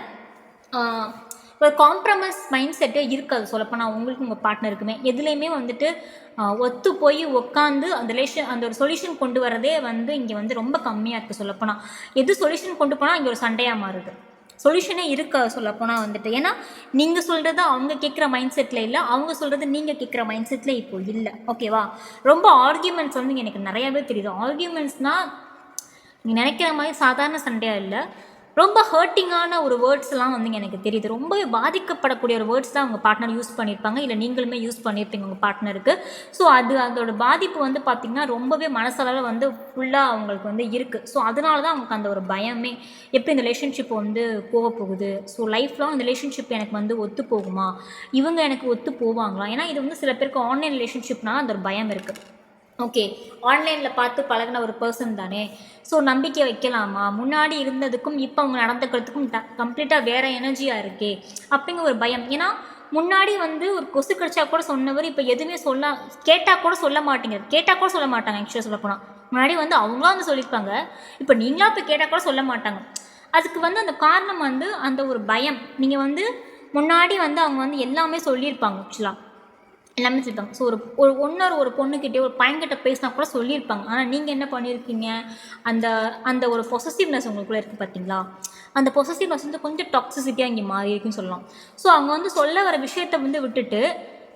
ஒரு காம்ப்ரமைஸ் மைண்ட் செட்டே இருக்காது சொல்லப்போனால் உங்களுக்கு உங்கள் பார்ட்னருக்குமே. எதுலேயுமே வந்துட்டு ஒத்து போய் உட்காந்து அந்த ஒரு சொல்யூஷன் கொண்டு வரதே வந்து இங்கே வந்து ரொம்ப கம்மியாக இருக்குது சொல்லப்போனால். எது சொல்யூஷன் கொண்டு போனால் இங்கே ஒரு சண்டையாக மாறுது. சொல்யூஷனே இருக்கா சொல்லப்போனால் வந்துட்டு. ஏன்னா நீங்கள் சொல்கிறது அவங்க கேட்குற மைண்ட் செட்டில் இல்லை, அவங்க சொல்கிறது நீங்கள் கேட்குற மைண்ட் செட்டில் இப்போது இல்லை. ஓகேவா, ரொம்ப ஆர்கியூமெண்ட்ஸ் வந்து எனக்கு நிறையாவே தெரியுது. ஆர்கியூமெண்ட்ஸ்னால் நீ நினைக்கிற மாதிரி சாதாரண சண்டையாக இல்லை, ரொம்ப ஹர்ட்டிங்கான ஒரு வேர்ட்ஸ்லாம் வந்து எனக்கு தெரியுது. ரொம்பவே பாதிக்கப்படக்கூடிய ஒரு வேர்ட்ஸ் தான் உங்கள் பார்ட்னர் யூஸ் பண்ணியிருப்பாங்க, இல்லை நீங்களுமே யூஸ் பண்ணியிருப்பீங்க உங்கள் பார்ட்னருக்கு. ஸோ அதோட பாதிப்பு வந்து பார்த்திங்கன்னா ரொம்பவே மனசளவில் வந்து ஃபுல்லாக அவங்களுக்கு வந்து இருக்குது. ஸோ அதனால தான் அவங்களுக்கு அந்த ஒரு பயமே, எப்படி இந்த ரிலேஷன்ஷிப் வந்து போக போகுது, ஸோ லைஃப் லாங் இந்த ரிலேஷன்ஷிப் எனக்கு வந்து ஒத்து போகுமா, இவங்க எனக்கு ஒத்து போவாங்களா. ஏன்னா இது வந்து சில பேருக்கு ஆன்லைன் ரிலேஷன்ஷிப்னால அந்த ஒரு பயம் இருக்குது. ஓகே, ஆன்லைனில் பார்த்து பழகின ஒரு பர்சன் தானே, ஸோ நம்பிக்கை வைக்கலாமா, முன்னாடி இருந்ததுக்கும் இப்போ அவங்க நடந்துக்கிறதுக்கும் கம்ப்ளீட்டாக வேறு எனர்ஜியாக இருக்கே அப்படிங்கிற ஒரு பயம். ஏன்னா முன்னாடி வந்து ஒரு கொசு கடிச்சா கூட சொன்னவர் இப்போ எதுவுமே கேட்டால் கூட சொல்ல மாட்டாங்க. ஆக்சுவலாக சொல்லப்போனால் முன்னாடி வந்து அவங்களாம் வந்து சொல்லியிருப்பாங்க, இப்போ நீங்களாம் இப்போ கேட்டால் கூட சொல்ல மாட்டாங்க. அதுக்கு வந்து அந்த காரணம் வந்து அந்த ஒரு பயம். நீங்கள் வந்து முன்னாடி வந்து அவங்க வந்து எல்லாமே சொல்லியிருப்பாங்க, ஆக்சுவலாக எல்லாமே சொல்லியிருப்பாங்க. ஸோ ஒரு பொண்ணுக்கிட்டே ஒரு பையன்கிட்ட பேசினா கூட சொல்லியிருப்பாங்க. ஆனால் நீங்கள் என்ன பண்ணியிருக்கீங்க, அந்த அந்த ஒரு பொசசிவ்னஸ் உங்களுக்குள்ளே இருக்குது பார்த்தீங்களா, அந்த பொசசிவ்னஸ் வந்து கொஞ்சம் டாக்ஸிசிட்டியாக இங்கே மாறி இருக்குன்னு சொல்லலாம். ஸோ அவங்க வந்து சொல்ல வர விஷயத்தை வந்து விட்டுட்டு,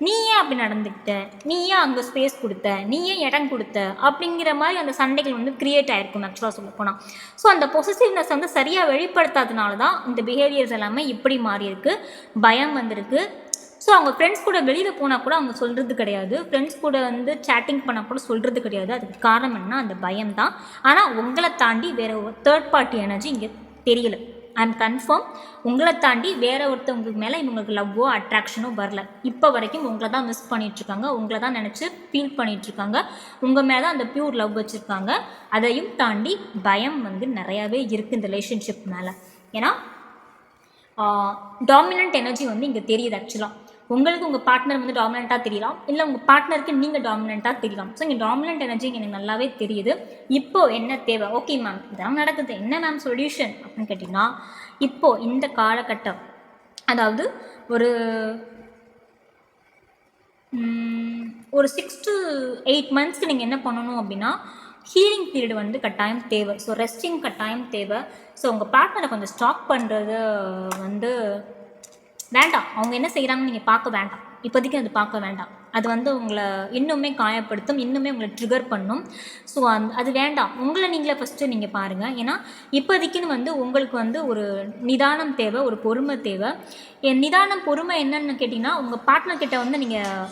நீ ஏன் அப்படி நடந்துக்கிட்ட, நீ ஏன் அங்கே ஸ்பேஸ் கொடுத்த, நீ ஏன் இடம் கொடுத்த அப்படிங்கிற மாதிரி அந்த சண்டைகள் வந்து க்ரியேட் ஆகிருக்கும் ஆக்சுவலாக சொல்ல போனால். ஸோ அந்த பொசசிவ்னஸ் வந்து சரியாக வெளிப்படுத்தாதனால தான் இந்த பிஹேவியர்ஸ் எல்லாமே இப்படி மாறி இருக்குது, பயம் வந்திருக்கு. ஸோ அவங்க ஃப்ரெண்ட்ஸ் கூட வெளியில் போனால் கூட அவங்க சொல்கிறது கிடையாது, ஃப்ரெண்ட்ஸ் கூட வந்து சேட்டிங் பண்ணால் கூட சொல்கிறது கிடையாது. அதுக்கு காரணம் என்ன, அந்த பயம் தான். ஆனால் உங்களை தாண்டி வேறு ஒரு தேர்ட் பார்ட்டி எனர்ஜி இங்கே தெரியல. ஐ எம் கன்ஃபார்ம், உங்களை தாண்டி வேறு ஒருத்தவங்களுக்கு மேலே இவங்களுக்கு லவ்வோ அட்ராக்ஷனோ வரல. இப்போ வரைக்கும் உங்களை தான் மிஸ் பண்ணிகிட்ருக்காங்க, உங்களை தான் நினச்சி ஃபீல் பண்ணிகிட்ருக்காங்க, உங்கள் மேலே தான் அந்த பியூர் லவ் வச்சுருக்காங்க. அதையும் தாண்டி பயம் வந்து நிறையாவே இருக்குது இந்த ரிலேஷன்ஷிப் மேலே. ஏன்னா டாமினன்ட் எனர்ஜி வந்து இங்கே தெரியுது. ஆக்சுவலாக உங்களுக்கு உங்கள் பார்ட்னர் வந்து டாமினண்ட்டாக தெரியலாம், இல்லை உங்கள் பார்ட்னருக்கு நீங்கள் டாமினண்ட்டாக தெரியலாம். ஸோ இங்கே டாமினன்ட் எனர்ஜி எனக்கு நல்லாவே தெரியுது. இப்போது என்ன தேவை, ஓகே மேம் இதெல்லாம் நடக்குது, என்ன மேம் சொல்யூஷன் அப்படின்னு கேட்டிங்கன்னா, இப்போது இந்த காலகட்டம், அதாவது ஒரு 6 to 8 monthsக்கு நீங்கள் என்ன பண்ணணும் அப்படின்னா, ஹீலிங் பீரியட் வந்து கட்டாயம் தேவை. ஸோ ரெஸ்டிங் கட்டாயம் தேவை. ஸோ உங்கள் பார்ட்னரை கொஞ்சம் ஸ்டாப் பண்ணுறது வந்து வேண்டாம். அவங்க என்ன செய்கிறாங்கன்னு நீங்கள் பார்க்க வேண்டாம், இப்போதைக்கு அது பார்க்க வேண்டாம். அது வந்து உங்களை இன்னுமே காயப்படுத்தும், இன்னுமே உங்களை ட்ரிகர் பண்ணும். ஸோ அது வேண்டாம். உங்களை நீங்களே ஃபஸ்ட்டு நீங்கள் பாருங்கள். ஏன்னா இப்போதைக்குன்னு வந்து உங்களுக்கு வந்து ஒரு நிதானம் தேவை, ஒரு பொறுமை தேவை. நிதானம் பொறுமை என்னன்னு கேட்டிங்கன்னா, உங்கள் பார்ட்னர்கிட்ட வந்து நீங்கள்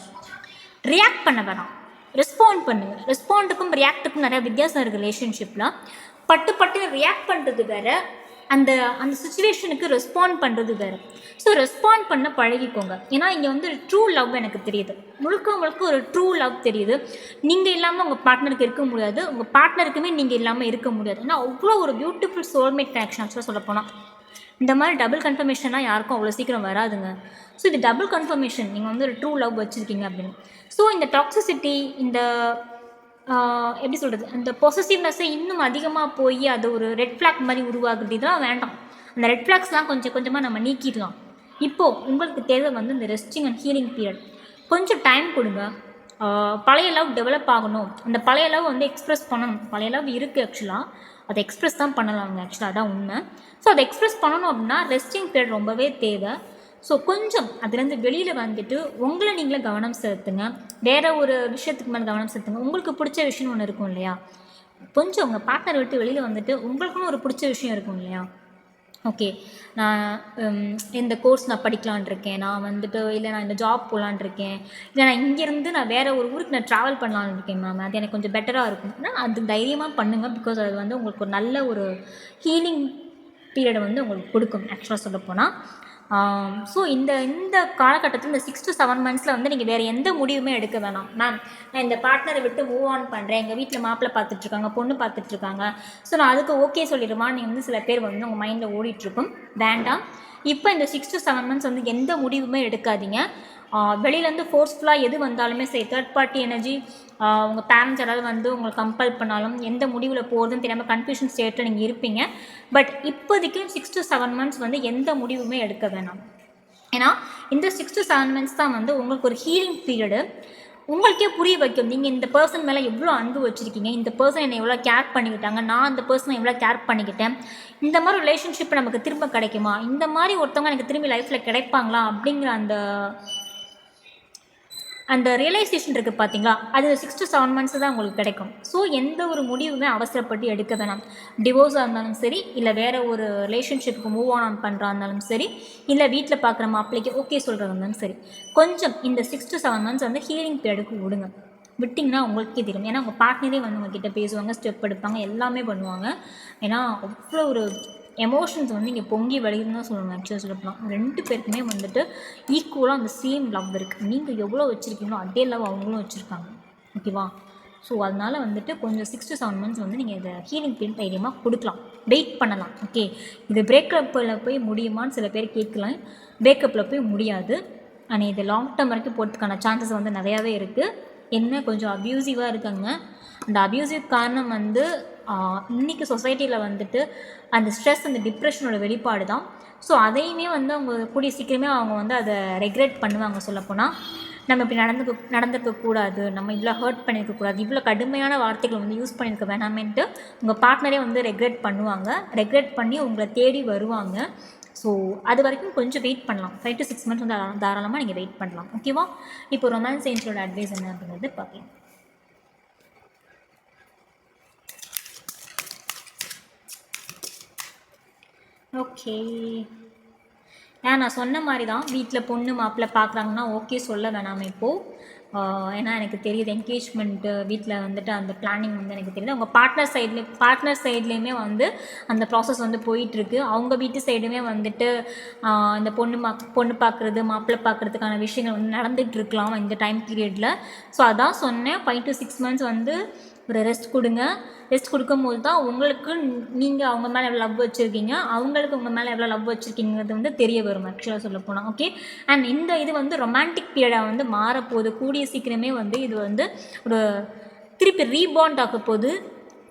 ரியாக்ட் பண்ண வேணாம், ரெஸ்பாண்ட் பண்ணுங்கள். ரெஸ்பாண்டுக்கும் ரியாக்டுக்கும் நிறையா வித்தியாசம் இருக்குது ரிலேஷன்ஷிப்பில். பட்டு ரியாக்ட் பண்ணுறது வேறு, அந்த அந்த சுச்சுவேஷனுக்கு ரெஸ்பாண்ட் பண்ணுறது வேறு. ஸோ ரெஸ்பாண்ட் பண்ண பழகிக்கோங்க. ஏன்னா இங்கே வந்து ட்ரூ லவ் எனக்கு தெரியுது, முழுக்க ஒரு ட்ரூ லவ் தெரியுது. நீங்கள் இல்லாமல் உங்கள் பார்ட்னருக்கு இருக்க முடியாது, உங்கள் பார்ட்னருக்குமே நீங்கள் இல்லாமல் இருக்க முடியாது. ஏன்னா அவ்வளோ ஒரு பியூட்டிஃபுல் சோல்மேட் கனெக்ஷன். ஆக்சுவலாக சொல்லப்போனால் இந்த மாதிரி டபுள் கன்ஃபர்மேஷன்லாம் யாருக்கும் அவ்வளோ சீக்கிரம் வராதுங்க. ஸோ இது டபுள் கன்ஃபர்மேஷன், நீங்கள் வந்து ஒரு ட்ரூ லவ் வச்சுருக்கீங்க அப்படின்னு. ஸோ இந்த டாக்ஸிசிட்டி, இந்த எப்படி சொல்கிறது, அந்த பொசசிவ்னஸ்ஸை இன்னும் அதிகமாக போய் அது ஒரு ரெட் ஃப்ளாக் மாதிரி உருவாகுது. இதெல்லாம் வேண்டாம். அந்த ரெட் ஃப்ளாக்ஸ்லாம் கொஞ்சம் கொஞ்சமாக நம்ம நீக்கிடலாம். இப்போது உங்களுக்கு தேவை வந்து இந்த ரெஸ்டிங் அண்ட் ஹீலிங் பீரியட். கொஞ்சம் டைம் கொடுங்க. பழைய லவ் டெவலப் ஆகணும், அந்த பழைய லவ் வந்து எக்ஸ்ப்ரெஸ் பண்ணணும். பழைய லவ் இருக்குது ஆக்சுவலாக, அதை எக்ஸ்ப்ரெஸ் தான் பண்ணலாங்க. ஆக்சுவலாக அதான் உண்மை. ஸோ அதை எக்ஸ்ப்ரெஸ் பண்ணணும் அப்படின்னா ரெஸ்டிங் பீரியட் ரொம்பவே தேவை. ஸோ கொஞ்சம் அதுலேருந்து வெளியில் வந்துட்டு உங்களை நீங்களே கவனம் செலுத்துங்க, வேறு ஒரு விஷயத்துக்கு மேலே கவனம் செலுத்துங்க. உங்களுக்கு பிடிச்ச விஷயம் ஒன்று இருக்கும் இல்லையா, கொஞ்சம் உங்கள் பார்ட்னர் விட்டு வெளியில் வந்துட்டு உங்களுக்குன்னு ஒரு பிடிச்ச விஷயம் இருக்கும் இல்லையா. ஓகே, நான் இந்த கோர்ஸ் நான் படிக்கலான் இருக்கேன், நான் வந்துட்டு இல்லை நான் இந்த ஜாப் போகலான் இருக்கேன், இல்லை நான் இங்கேருந்து நான் வேறு ஒரு ஊருக்கு நான் ட்ராவல் பண்ணலான்னு இருக்கேன் மேம், அது எனக்கு கொஞ்சம் பெட்டராக இருக்கும்னா அது தைரியமாக பண்ணுங்கள். பிகாஸ் அது வந்து உங்களுக்கு ஒரு நல்ல ஒரு ஹீலிங் பீரியடை வந்து உங்களுக்கு கொடுக்கும் ஆக்சுவலாக சொல்லப்போனால். ஸோ இந்த காலகட்டத்தில் இந்த 6 to 7 months வந்து நீங்கள் வேறு எந்த முடிவுமே எடுக்க வேணாம். மேம் நான் இந்த பார்ட்னரை விட்டு மூவ் ஆன் பண்ணுறேன், எங்கள் வீட்டில் மாப்பிள்ளை பார்த்துட்ருக்காங்க, பொண்ணு பார்த்துட்ருக்காங்க, ஸோ நான் அதுக்கு ஓகே சொல்லிடுமா நீங்கள் வந்து சில பேர் வந்து உங்கள் மைண்டில் ஓடிட்டுருக்கும். வேண்டாம். இப்போ இந்த 6 to 7 months வந்து எந்த முடிவுமே எடுக்காதீங்க. வெளியிலேருந்து ஃபோர்ஸ்ஃபுல்லாக எது வந்தாலுமே சரி, தேர்ட் பார்ட்டி எனர்ஜி, உங்கள் பேரண்ட்ஸ் யாராவது வந்து உங்களை கம்பல் பண்ணாலும் எந்த முடிவில் போகிறதுன்னு தெரியாமல் கன்ஃபியூஷன் ஸ்டேட்டில் நீங்கள் இருப்பீங்க. பட் இப்போதைக்கு 6 to 7 months வந்து எந்த முடிவுமே எடுக்க வேணாம். ஏன்னா இந்த 6 to 7 months தான் வந்து உங்களுக்கு ஒரு ஹீலிங் பீரியடு. உங்களுக்கே புரிய வைக்கும், நீங்கள் இந்த பர்சன் மேலே எவ்வளோ அன்பு வச்சுருக்கீங்க, இந்த பர்சன் என்னை எவ்வளோ கேர் பண்ணிக்கிட்டாங்க, நான் அந்த பர்சனை எவ்வளோ கேர் பண்ணிக்கிட்டேன், இந்த மாதிரி ரிலேஷன்ஷிப் நமக்கு திரும்ப கிடைக்குமா, இந்த மாதிரி ஒருத்தவங்க எனக்கு திரும்பி லைஃப்பில் கிடைப்பாங்களா அப்படிங்கிற அந்த ரியலைசேஷன் இருக்குது பார்த்தீங்களா, அது 6 to 7 months தான் உங்களுக்கு கிடைக்கும். ஸோ எந்த ஒரு முடிவுமே அவசரப்பட்டு எடுக்க வேணாம். டிவோர்ஸாக இருந்தாலும் சரி, இல்லை வேறு ஒரு ரிலேஷன்ஷிப்புக்கு மூவ் ஆன் பண்ணுறா இருந்தாலும் சரி, இல்லை வீட்டில் பார்க்குற மாப்பிள்ளைக்கு ஓகே சொல்கிறதா இருந்தாலும் சரி, கொஞ்சம் இந்த 6 to 7 months வந்து ஹீலிங் பீரியடுக்கு விடுங்க. விட்டிங்கன்னா உங்களுக்கே தெரியும். ஏன்னா உங்கள் பார்ட்னரே வந்து உங்ககிட்ட பேசுவாங்க, ஸ்டெப் எடுப்பாங்க, எல்லாமே பண்ணுவாங்க. ஏன்னா அவ்வளோ ஒரு எமோஷன்ஸ் வந்து இங்கே பொங்கி வழியுன்னு தான் சொல்லணும். ஆக்சுவலாக சொல்லப்போனால் 2 பேருக்குமே வந்துட்டு ஈக்குவலாக அந்த சேம் லவ் இருக்குது. நீங்கள் எவ்வளோ வச்சுருக்கீங்களோ அதே லவ் அவங்களும் வச்சுருக்காங்க. ஓகேவா? ஸோ அதனால் வந்துட்டு கொஞ்சம் 6 to 7 months வந்து நீங்கள் இதை ஹீலிங் பீரியட் தைரியமாக கொடுக்கலாம், வெயிட் பண்ணலாம். ஓகே, இது பிரேக்கப்பில் போய் முடியுமான்னு சில பேர் கேட்கலாம். பிரேக்கப்பில் போய் முடியாது. ஆனால் இது லாங் டேர்ம் வரைக்கும் போகிறதுக்கான சான்சஸ் வந்து நிறையாவே இருக்குது. என்ன கொஞ்சம் அப்யூசிவாக இருக்காங்க. அந்த அப்யூசிவ் காரணம் வந்து இன்றைக்கி சொசைட்டியில் வந்துட்டு அந்த ஸ்ட்ரெஸ், அந்த டிப்ரெஷனோட வெளிப்பாடு தான். ஸோ அதையுமே வந்து அவங்க கூடிய சீக்கிரமே அவங்க வந்து அதை ரெக்ரெட் பண்ணுவாங்க. சொல்லப்போனால் நம்ம இப்படி நடந்திருக்கக்கூடாது, நம்ம இவ்வளோ ஹர்ட் பண்ணியிருக்கக்கூடாது, இவ்வளோ கடுமையான வார்த்தைகள் வந்து யூஸ் பண்ணியிருக்க வேணாமேன்ட்டு உங்கள் பார்ட்னரே வந்து ரெக்ரெட் பண்ணுவாங்க. ரெக்ரெட் பண்ணி உங்களை தேடி வருவாங்க. ஸோ அது வரைக்கும் கொஞ்சம் வெயிட் பண்ணலாம். 5 to 6 months வந்து தாராளமாக நீங்கள் வெயிட் பண்ணலாம். ஓகேவா? இப்போ ரொமான்ஸ் ஏஞ்சலோட அட்வைஸ் என்ன அப்படிங்கிறது பார்க்கலாம். ஓகே, நான் சொன்ன மாதிரி தான். வீட்டில் பொண்ணு மாப்பிள்ளை பார்க்குறாங்கன்னா ஓகே சொல்ல வேணாம் இப்போது. ஏன்னா எனக்கு தெரியுது என்கேஜ்மெண்ட்டு வீட்டில் வந்துட்டு அந்த பிளானிங் வந்து எனக்கு தெரியுது. அவங்க பார்ட்னர் சைட்லேயுமே வந்து அந்த ப்ராசஸ் வந்து போயிட்டுருக்கு. அவங்க வீட்டு சைடுமே வந்துட்டு இந்த பொண்ணு பார்க்குறது, மாப்பிள்ளை பார்க்குறதுக்கான விஷயங்கள் வந்து நடந்துகிட்ருக்கலாம் இந்த டைம் பீரியடில். ஸோ அதான் சொன்னேன், 5 to 6 months வந்து ஒரு ரெஸ்ட் கொடுங்க. ரெஸ்ட் கொடுக்கும்போது தான் உங்களுக்கு நீங்கள் அவங்க மேலே எவ்வளோ லவ் வச்சுருக்கீங்க, அவங்களுக்கு உங்கள் மேலே எவ்வளோ லவ் வச்சுருக்கீங்கிறது வந்து தெரிய வரும் ஆக்சுவலாக சொல்ல போனால். ஓகே, அண்ட் இந்த இது வந்து ரொமான்டிக் பீரியடாக வந்து மாறப்போகுது. கூடிய சீக்கிரமே வந்து இது வந்து ஒரு திருப்பி ரீபாண்ட் ஆக போகுது.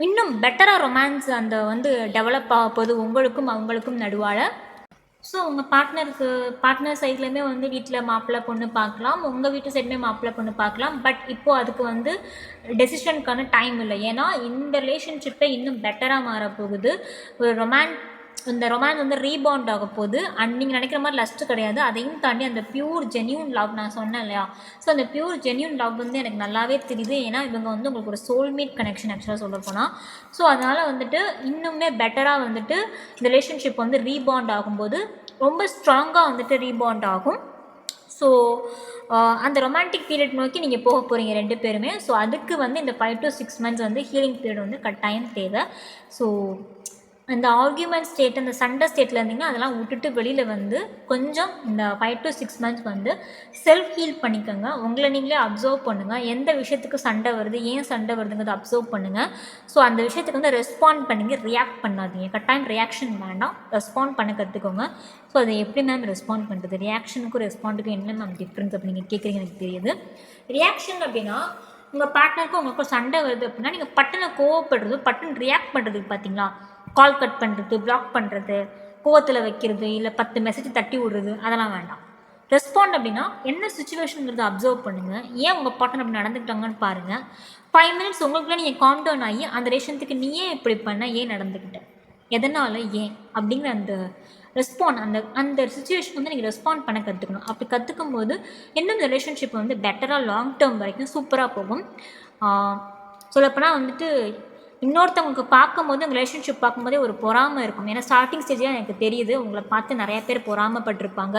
இன்னும் பெட்டராக ரொமான்ஸ் அந்த வந்து டெவலப் ஆக போகுது உங்களுக்கும் அவங்களுக்கும் நடுவால். ஸோ உங்கள் பார்ட்னர் சைட்லேயுமே வந்து வீட்டில் மாப்பிள்ளை பொண்ணு பார்க்கலாம், உங்கள் வீட்டு சைடுமே மாப்பிள்ளை பொண்ணு பார்க்கலாம். பட் இப்போது அதுக்கு வந்து டெசிஷனுக்கான டைம் இல்லை. ஏன்னா இந்த ரிலேஷன்ஷிப்பை இன்னும் பெட்டராக மாறப்போகுது. ஒரு இந்த ரொமான்ஸ் வந்து ரீபாண்ட் ஆக போகுது. அண்ட் நீங்கள் நினைக்கிற மாதிரி லஸ்ட்டு கிடையாது. அதையும் தாண்டி அந்த பியூர் ஜென்யூன் லவ் நான் சொன்னேன் இல்லையா, ஸோ அந்த பியூர் ஜென்யூன் லவ் வந்து எனக்கு நல்லாவே தெரியுது. ஏன்னா இவங்க வந்து உங்களுக்கு ஒரு சோல்மேட் கனெக்ஷன் ஆக்சுவலாக சொல்ல போனால். ஸோ அதனால் வந்துட்டு இன்னுமே பெட்டராக வந்துட்டு இந்த ரிலேஷன்ஷிப் வந்து ரீபாண்ட் ஆகும்போது ரொம்ப ஸ்ட்ராங்காக வந்துட்டு ரீபாண்ட் ஆகும். ஸோ அந்த ரொமான்டிக் பீரியட் நோக்கி நீங்கள் போக போகிறீங்க 2 பேருமே. ஸோ அதுக்கு வந்து இந்த 5 to 6 months வந்து ஹீலிங் பீரியட் வந்து கட்டாயம் தேவை. ஸோ அந்த ஆர்கியூமெண்ட் ஸ்டேட், அந்த சண்டை ஸ்டேட்டில் இருந்தீங்கன்னா அதெல்லாம் விட்டுட்டு வெளியில் வந்து கொஞ்சம் இந்த 5 to 6 months வந்து செல்ஃப் ஹீல் பண்ணிக்கோங்க. உங்களை நீங்களே அப்சர்வ் பண்ணுங்கள். எந்த விஷயத்துக்கு சண்டை வருது, ஏன் சண்டை வருதுங்கிறத அப்சர்வ் பண்ணுங்கள். ஸோ அந்த விஷயத்துக்கு வந்து ரெஸ்பாண்ட் பண்ணுங்க, ரியாக்ட் பண்ணாதீங்க. கட்டாயம் ரியாக்ஷன் வேண்டாம், ரெஸ்பாண்ட் பண்ண கற்றுக்கோங்க. ஸோ அதை எப்படி மேம் ரெஸ்பாண்ட் பண்ணுறது, ரியாக்ஷனுக்கும் ரெஸ்பாண்டுக்கும் என்ன மேம் டிஃப்ரென்ஸ் அப்படி நீங்கள் கேட்குறீங்க எனக்கு தெரியுது. ரியாக்ஷன் அப்படின்னா உங்கள் பார்ட்னருக்கும் உங்களுக்கும் சண்டை வருது அப்படின்னா நீங்கள் பட்டுன்னு கோவப்படுறது, பட்டுன்னு ரியாக்ட் பண்ணுறதுக்கு பார்த்தீங்களா, கால் கட் பண்ணுறது, பிளாக் பண்ணுறது, கோவத்தில் வைக்கிறது, இல்லை 10 மெசேஜ் தட்டி விடுறது, அதெல்லாம் வேண்டாம். ரெஸ்பாண்ட் அப்படின்னா என்ன சுச்சுவேஷனுங்கிறத அப்சர்வ் பண்ணுங்கள். ஏன் உங்கள் பார்ட்னர் அப்படி நடந்துக்கிட்டாங்கன்னு பாருங்கள். 5 minutes உங்களுக்குள்ளே நீங்கள் காம் டவுன் ஆகி அந்த ரிலேஷனுக்கு நீ ஏன் இப்படி பண்ண, ஏன் நடந்துக்கிட்ட, எதனால், ஏன் அப்படிங்கிற அந்த அந்த சுச்சுவேஷன் வந்து நீங்கள் ரெஸ்பாண்ட் பண்ண கற்றுக்கணும். அப்படி கற்றுக்கும் போது இன்னும் இந்த ரிலேஷன்ஷிப் வந்து பெட்டராக லாங் டேர்ம் வரைக்கும் சூப்பராக போகும். சொல்லப்போனால் வந்துட்டு இன்னொருத்தவங்களுக்கு பார்க்கும்போது உங்கள் ரிலேஷன்ஷிப் பார்க்கும்போதே ஒரு பொறாமை இருக்கும். ஏன்னா ஸ்டார்டிங் ஸ்டேஜில் எனக்கு தெரியுது, உங்களை பார்த்து நிறையா பேர் பொறாமப்பட்டிருப்பாங்க.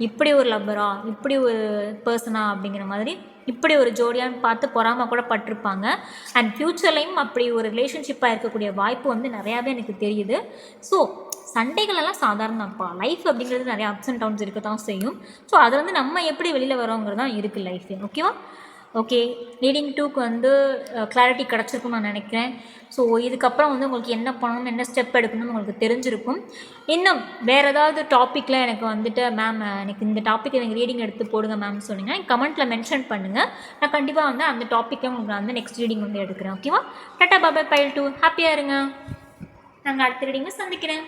இப்படி ஒரு லவ்வரா, இப்படி ஒரு பர்சனா அப்படிங்கிற மாதிரி, இப்படி ஒரு ஜோடியான்னு பார்த்து பொறாமை கூட பட்டிருப்பாங்க. அண்ட் ஃப்யூச்சர்லேயும் அப்படி ஒரு ரிலேஷன்ஷிப்பாக இருக்கக்கூடிய வாய்ப்பு வந்து நிறையாவே எனக்கு தெரியுது. ஸோ சண்டைகளெல்லாம் சாதாரணப்பா, லைஃப் அப்படிங்கிறது நிறையா அப்ஸ் அண்ட் டவுன்ஸ் இருக்க தான் செய்யும். ஸோ அதை வந்து நம்ம எப்படி வெளியில் வரோங்கிறது தான் இருக்குது லைஃப். ஓகேவா? ஓகே, ரீடிங் 2க்கு வந்து கிளாரிட்டி கிடச்சிருக்குன்னு நான் நினைக்கிறேன். ஸோ இதுக்கப்புறம் வந்து உங்களுக்கு என்ன பண்ணணும், என்ன ஸ்டெப் எடுக்கணும்னு உங்களுக்கு தெரிஞ்சிருக்கும். இன்னும் வேறு ஏதாவது டாப்பிக்கில் எனக்கு வந்துட்டு மேம் எனக்கு இந்த டாப்பிக் எனக்கு ரீடிங் எடுத்து போடுங்க மேம் சொன்னீங்கன்னா கமெண்ட்டில் மென்ஷன் பண்ணுங்கள். நான் கண்டிப்பாக வந்து அந்த டாப்பிக்கை உங்களுக்கு நான் வந்து நெக்ஸ்ட் ரீடிங் வந்து எடுக்கிறேன். ஓகேவா? டாட்டா பாபாய், பைல் 2 ஹாப்பியாக இருங்க. நாங்கள் அடுத்த ரீடிங்கை சந்திக்கிறேன்.